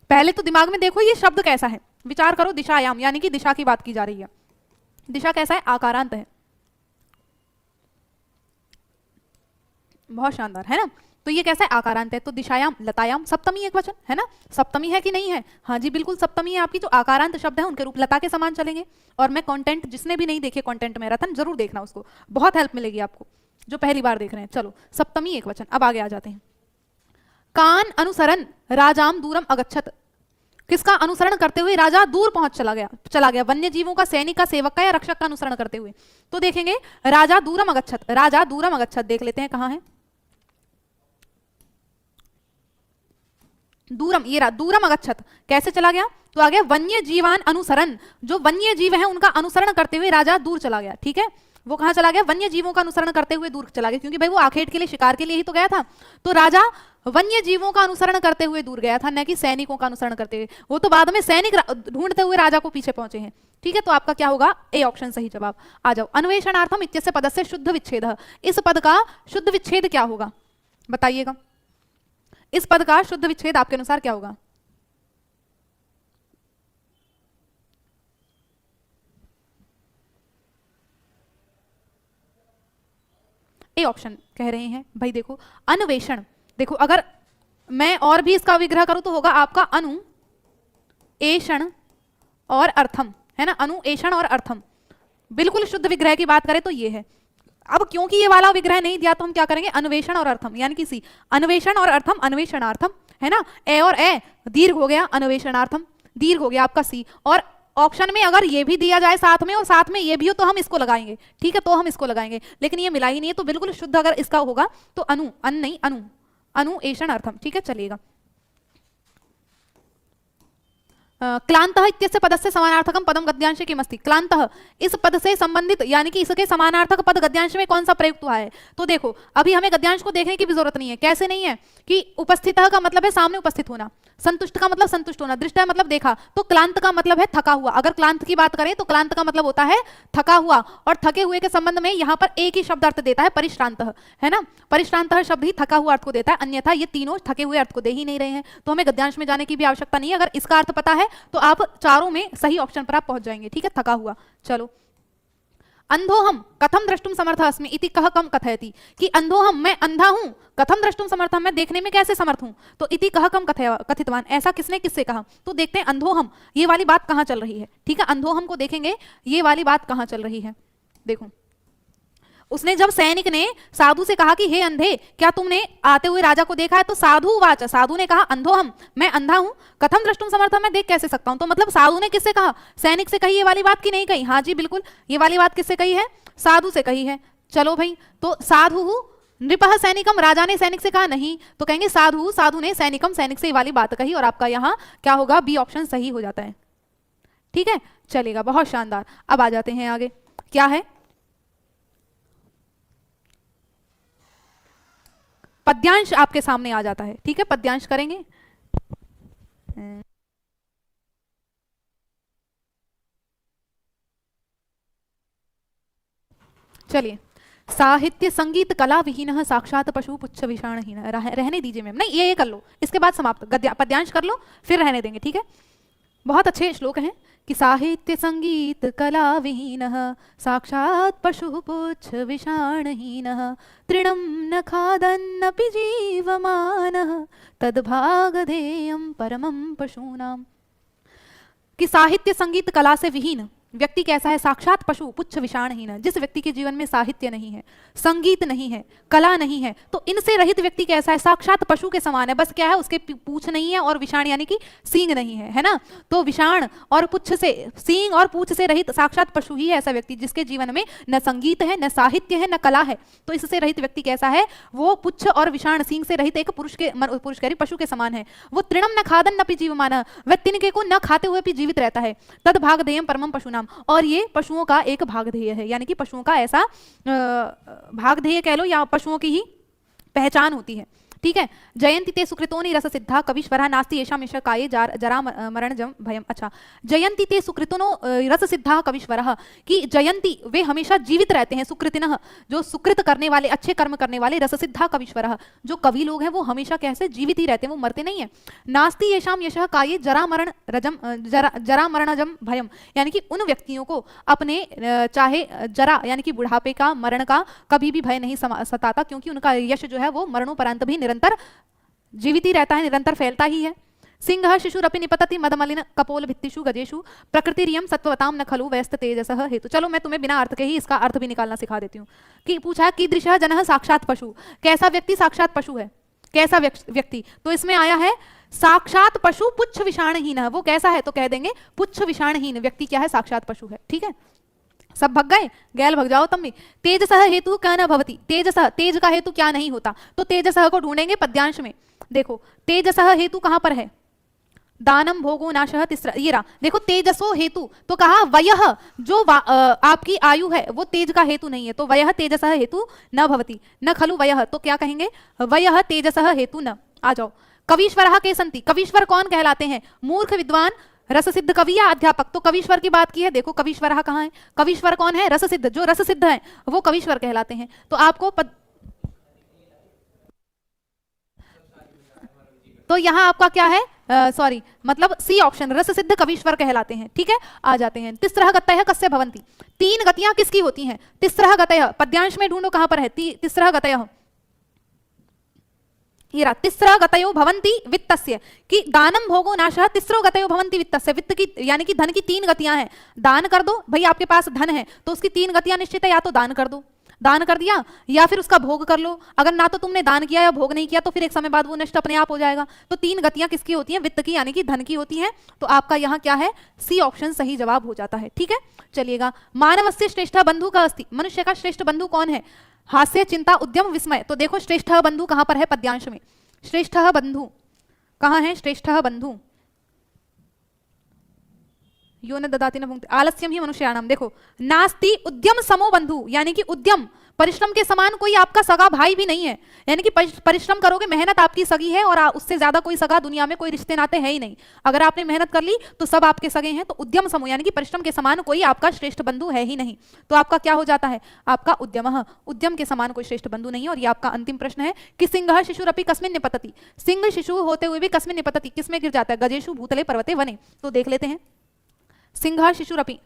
पहले तो दिमाग में देखो ये शब्द कैसा है, विचार करो, दिशायाम यानी कि दिशा की बात की जा रही है, दिशा कैसा है, आकारांत है, बहुत शानदार, है ना। तो ये कैसा है, आकारांत है, तो दिशायाम, लतायाम, सप्तमी एक वचन है ना, सप्तमी है कि नहीं है, हाँ जी बिल्कुल सप्तमी है आपकी। जो आकारांत शब्द है उनके रूप लता के समान चलेंगे। और मैं कंटेंट, जिसने भी नहीं देखे कंटेंट मेरा था, जरूर देखना उसको, बहुत हेल्प मिलेगी आपको जो पहली बार देख रहे हैं। चलो, सप्तमी एक वचन, अब आगे आ जाते हैं। कान अनुसरण राजाम दूरम अगच्छत, किसका अनुसरण करते हुए राजा दूर पहुंच चला गया, वन्य जीवों का, सैनिक का, सेवक का या रक्षक का अनुसरण करते हुए। तो देखेंगे राजा दूरम अगच्छत, राजा दूरम अगच्छत देख लेते हैं कहां है, दूरम, ये रहा, दूरम अगच्छत कैसे चला गया, तो आ गया वन्य जीवान अनुसरण, जो वन्य जीव है उनका अनुसरण करते हुए राजा दूर चला गया, ठीक है। वो कहां चला गया, वन्य जीवों का अनुसरण करते हुए दूर चला गया, क्योंकि भाई वो आखेट के लिए, शिकार के लिए ही तो गया था। तो राजा वन्य जीवों का अनुसरण करते हुए दूर गया था, न कि सैनिकों का अनुसरण करते हुए। वो तो बाद में सैनिक ढूंढते हुए राजा को पीछे पहुंचे हैं, ठीक है। तो आपका क्या होगा, ए ऑप्शन सही जवाब। आ जाओ, अन्वेषणार्थम इत्यस्य पदस्य शुद्ध विच्छेद, इस पद का शुद्ध विच्छेद क्या होगा बताइएगा, इस पद का शुद्ध विच्छेद आपके अनुसार क्या होगा। ए ऑप्शन कह रहे हैं भाई, देखो अन्वेषण, देखो अगर मैं और भी इसका विग्रह करूं तो होगा आपका अनु एषण और अर्थम, है ना, अनु एषण और अर्थम। बिल्कुल शुद्ध विग्रह की बात करें तो ये है। अब क्योंकि ये वाला विग्रह नहीं दिया तो हम क्या करेंगे, अन्वेषण और अर्थम, यानी कि सी, अन्वेषण और अर्थम, अन्वेषणार्थम, है ना। ए और ए दीर्घ हो गया, अन्वेषणार्थम दीर्घ हो गया आपका सी। और ऑप्शन में अगर ये भी दिया जाए साथ में और साथ में ये भी हो तो हम इसको लगाएंगे, ठीक है, तो हम इसको लगाएंगे, लेकिन ये मिला ही नहीं है। तो बिल्कुल शुद्ध अगर इसका होगा तो अनु, अन नहीं, अनु, अनु एषण अर्थम, ठीक है। चलिएगा, क्लांतः इत्यस्य पदस्य समानार्थकम पदम गद्यांशे किमस्ति, क्लांतः इस पद से संबंधित यानी कि इसके समानार्थक पद गद्यांश में कौन सा प्रयुक्त हुआ है। तो देखो अभी हमें गद्यांश को देखने की भी जरूरत नहीं है। कैसे नहीं है कि उपस्थितः का मतलब है सामने उपस्थित होना, संतुष्ट का मतलब संतुष्ट होना, दृष्टा मतलब देखा, तो क्लांत का मतलब है थका हुआ। अगर क्लांत की बात करें तो क्लांत का मतलब होता है थका हुआ, और थके हुए के संबंध में यहाँ पर एक ही शब्द अर्थ देता है, परिश्रांत, है ना। परिश्रांत शब्द ही थका हुआ अर्थ को देता है, अन्यथा ये तीनों थके हुए अर्थ को दे ही नहीं रहे हैं। तो हमें गद्यांश में जाने की भी आवश्यकता नहीं है। अगर इसका अर्थ पता है तो आप चारों में सही ऑप्शन पर आप पहुंच जाएंगे, ठीक है, थका हुआ। चलो, अंधोहम कथम द्रष्टुम समर्थ अस्मि इति कह कम कथयति, कि अंधोहम मैं अंधा हूं, कथम द्रष्टुम समर्थ मैं देखने में कैसे समर्थ हूं, तो इति कह कम कथितवान, ऐसा किसने किससे कहा। तो देखते हैं अंधोहम ये वाली बात कहां चल रही है, ठीक है। अंधोहम को देखेंगे ये वाली बात कहां चल रही है। देखो उसने जब सैनिक ने साधु से कहा कि हे अंधे क्या तुमने आते हुए राजा को देखा है, तो साधु वाच, साधु ने कहा अंधोहम मैं अंधा हूं, कथम द्रष्टुम समर्थ मैं देख कैसे सकता हूं। तो मतलब साधु ने किससे कहा, सैनिक से कही ये वाली बात की नहीं कही। हाँ जी बिल्कुल, ये वाली बात किससे कही है, साधु से कही है। चलो भाई, तो साधु नृपः सैनिकम, राजा ने सैनिक से कहा नहीं, तो कहेंगे साधु, साधु ने सैनिकम, सैनिक से ये वाली बात कही, और आपका यहाँ क्या होगा, बी ऑप्शन सही हो जाता है, ठीक है। चलेगा, बहुत शानदार। अब आ जाते हैं आगे, क्या है, पद्यांश आपके सामने आ जाता है, ठीक है, पद्यांश करेंगे। चलिए, साहित्य संगीत कला विहीन साक्षात पशु पुच्छ विषाणहीन, रहने दीजिए मैम, नहीं ये कर लो, इसके बाद समाप्त, पद्यांश कर लो फिर रहने देंगे, ठीक है। बहुत अच्छे श्लोक हैं, कि साहित्य संगीत कला विहीनः साक्षात् पशुः पुच्छ विषाणहीनः तृणं न खादन्नपि जीवमानः तद्भागधेयं परमं पशूनां। कि साहित्य संगीत कला से विहीन व्यक्ति कैसा है? साक्षात पशु पुच्छ विषाणहीन। जिस व्यक्ति के जीवन में साहित्य नहीं है, संगीत नहीं है, कला नहीं है, तो इनसे रहित व्यक्ति कैसा है? साक्षात पशु के समान है। बस क्या है, उसके पूंछ नहीं है और विषाण यानी कि सींग नहीं है, है ना। तो विषाण और पुच्छ से, सींग और पूंछ से रहित साक्षात पशु ही है ऐसा व्यक्ति जिसके जीवन में न संगीत है, न साहित्य है, न कला है। तो इससे रहित व्यक्ति कैसा है? वो पुच्छ और विषाण सींग से रहित एक पुरुष कह रही पशु के समान है। वो तृणम न खादन न पि जीवमान, वह तिनके को न खाते हुए भी जीवित रहता है। तद भागधेयम परमम पशुनाम, और ये पशुओं का एक भागधेय है, यानी कि पशुओं का ऐसा भागधेय कह लो या पशुओं की ही पहचान होती है। ठीक है। जयंती ते सुकृतोनि रस सिद्धा कविश्वरः नास्ति येषां येषः काये जरा मरणजं भयम्। अच्छा, जयंती ते सुकृतनो रस सिद्धा कविश्वरः, कि जयंती वे हमेशा जीवित रहते हैं, सुकृतिनः जो सुकृत करने वाले, अच्छे कर्म करने वाले, रस सिद्धा कविश्वरः जो कवि लोग हैं वो हमेशा कैसे जीवित ही रहते हैं, वो मरते नहीं है। नास्ति येषां येषः काये जरा मरणजं भयम्, यानी कि उन व्यक्तियों को अपने चाहे जरा यानी कि बुढ़ापे का, मरण का कभी भी भय नहीं सताता, क्योंकि उनका यश जो है वो मरणोपरांत भी निरंतर जीवित ही रहता है, निरंतर फैलता ही है। सिंह शिशुरपि निपतति मदमलिन कपोल भित्तिषु गजेषु प्रकृतिरियं सत्वतां न खलु व्यस्त तेजसः हेतु। चलो मैं तुम्हें बिना अर्थ के ही इसका अर्थ भी निकालना सिखा देती हूँ। कि पूछा कीदृशः जनः साक्षात पशु, कैसा व्यक्ति साक्षात पशु है? कैसा व्यक्ति? तो इसमें आया है साक्षात पशु पुच्छ विषाणहीन। वो कैसा है? तो कह देंगे पुच्छ विषाणहीन व्यक्ति क्या है? साक्षात पशु है। ठीक है, सब भग गए, गैल भग जाओ तुम भी। तेजसः हेतु क्या न भवति, तेजसः तेज का हेतु क्या नहीं होता? तो तेजसः को ढूंढेंगे पद्यांश में। देखो तेजसः हेतु कहां पर है? दानम भोगो नाशः तीसरा, ये रहा। देखो तेजसो हेतु, तो कहा वयः जो आपकी आयु है वो तेज का हेतु नहीं है, तो वयः तेजसः हेतु न भवति। न खलु वयः, तो क्या कहेंगे? वयः तेजसः हेतु न। आ जाओ। कवीश्वरः के सन्ति, कवीश्वर कौन कहलाते हैं? मूर्ख विद्वान रस सिद्ध कवि या अध्यापक। तो कवीश्वर की बात की है, देखो कवीश्वर कहाँ है? कवीश्वर कौन है? रस सिद्ध, जो रस सिद्ध है वो कवीश्वर कहलाते हैं। तो आपको तो यहाँ आपका क्या है? सॉरी, मतलब सी ऑप्शन, रस सिद्ध कवीश्वर कहलाते हैं। ठीक है, आ जाते हैं। तिस्रः गतयः कस्य भवन्ति, तीन गतियां किसकी होती हैं? तिस्रः गतयः, पद्यांश में ढूंढो कहां पर है तिस्रः गतयः। ये रहा, तिस्रः गतयो भवन्ति वित्तस्य, कि दानम भोगो नाशः तिस्रो गतयो भवन्ति वित्तस्य। वित्त की यानी कि धन की तीन गतियां हैं। दान कर दो, भाई आपके पास धन है तो उसकी तीन गतियां निश्चित है, या तो दान कर दो, दान कर दिया, या फिर उसका भोग कर लो। अगर ना तो तुमने दान किया या भोग नहीं किया तो फिर एक समय बाद वो नष्ट अपने आप हो जाएगा। तो तीन गतियां किसकी होती हैं? वित्त की यानी कि धन की होती हैं। तो आपका यहाँ क्या है? सी ऑप्शन सही जवाब हो जाता है। ठीक है, चलिएगा। मानवस्य श्रेष्ठ बंधु का अस्ति, मनुष्य का श्रेष्ठ बंधु कौन है? हास्य चिंता उद्यम विस्मय। तो देखो श्रेष्ठ बंधु कहां पर है पद्यांश में? श्रेष्ठ बंधु कहां है? श्रेष्ठ बंधु यो न ददाति न भुंक्ते आलस्यम ही मनुष्याणाम। देखो नास्ति उद्यम समो बंधु, यानी कि उद्यम परिश्रम के समान कोई आपका सगा भाई भी नहीं है। यानी कि परिश्रम करोगे, मेहनत आपकी सगी है और उससे ज्यादा कोई सगा दुनिया में कोई रिश्ते नाते है ही नहीं। अगर आपने मेहनत कर ली तो सब आपके सगे हैं। तो उद्यम समूह यानी कि परिश्रम के समान कोई आपका श्रेष्ठ बंधु है ही नहीं। तो आपका क्या हो जाता है? आपका उद्यमः, उद्यम के समान कोई श्रेष्ठ बंधु नहीं है। और ये आपका अंतिम प्रश्न है कि सिंह शिशुरपि कस्मिन् निपतति, सिंह शिशु होते हुए भी कस्मिन् निपतति, किसमें गिर जाता है? गजेषु भूतले पर्वते वने। तो देख लेते हैं। सिंह शिशुरपि,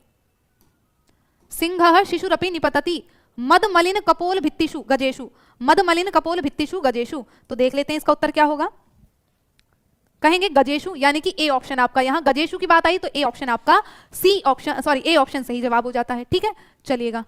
सिंह शिशुरपि निपतति मदमलिन कपोल भित्तिषु गजेषु, मदमलिन कपोल भित्तिषु गजेषु। तो देख लेते हैं इसका उत्तर क्या होगा। कहेंगे गजेषु, यानी कि ए ऑप्शन आपका, यहाँ गजेषु की बात आई तो ए ऑप्शन आपका C option, sorry A option सही जवाब हो जाता है। ठीक है, चलिएगा,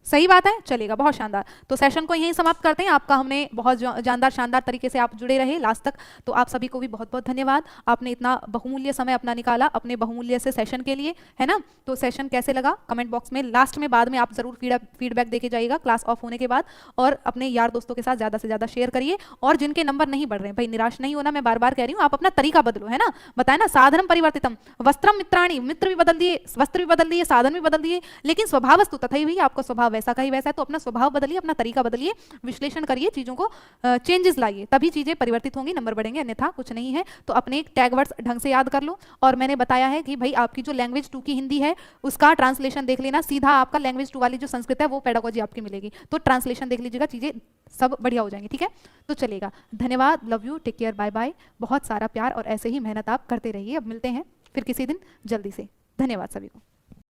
सही बात है, चलेगा, बहुत शानदार। तो सेशन को यहीं समाप्त करते हैं। आपका हमने बहुत जानदार शानदार तरीके से आप जुड़े रहे लास्ट तक, तो आप सभी को भी बहुत बहुत धन्यवाद। आपने इतना बहुमूल्य समय अपना निकाला अपने बहुमूल्य से सेशन के लिए, है ना। तो सेशन कैसे लगा कमेंट बॉक्स में लास्ट में बाद में आप जरूर फीडबैक देके जाइएगा क्लास ऑफ होने के बाद। और अपने यार दोस्तों के साथ ज़्यादा से ज़्यादा शेयर करिए। और जिनके नंबर नहीं बढ़ रहे हैं भाई, निराश नहीं होना, मैं बार बार कह रही हूँ, आप अपना तरीका बदलो, है ना। बताया ना, साधनम परिवर्तितम वस्त्रम मित्राणी, मित्र भी बदल दिए, वस्त्र भी बदल दिए, साधन भी बदल दिए, लेकिन स्वभावस्तु तथा ही भैया आपका स्वभाव वैसा का ही वैसा है। तो अपना स्वभाव बदलिए, अपना तरीका बदलिए, विश्लेषण करिए, चीजों को चेंजेस लाइए, तभी चीजें परिवर्तित होंगी, नंबर बढ़ेंगे, अन्यथा कुछ नहीं है। तो अपने टैग वर्ड्स ढंग से याद कर लो। और मैंने बताया है कि भाई आपकी जो लैंग्वेज 2 की हिंदी है उसका ट्रांसलेशन देख लेना, सीधा आपका लैंग्वेज 2 वाली जो संस्कृत है वो पेडागोजी आपकी मिलेगी। तो ट्रांसलेशन देख लीजिएगा, चीजें सब बढ़िया हो जाएंगी। ठीक है, तो चलेगा, धन्यवाद, love you, take care, bye bye, बहुत सारा प्यार और ऐसे ही मेहनत आप करते रहिए। अब मिलते हैं फिर किसी दिन जल्दी से। धन्यवाद सभी को।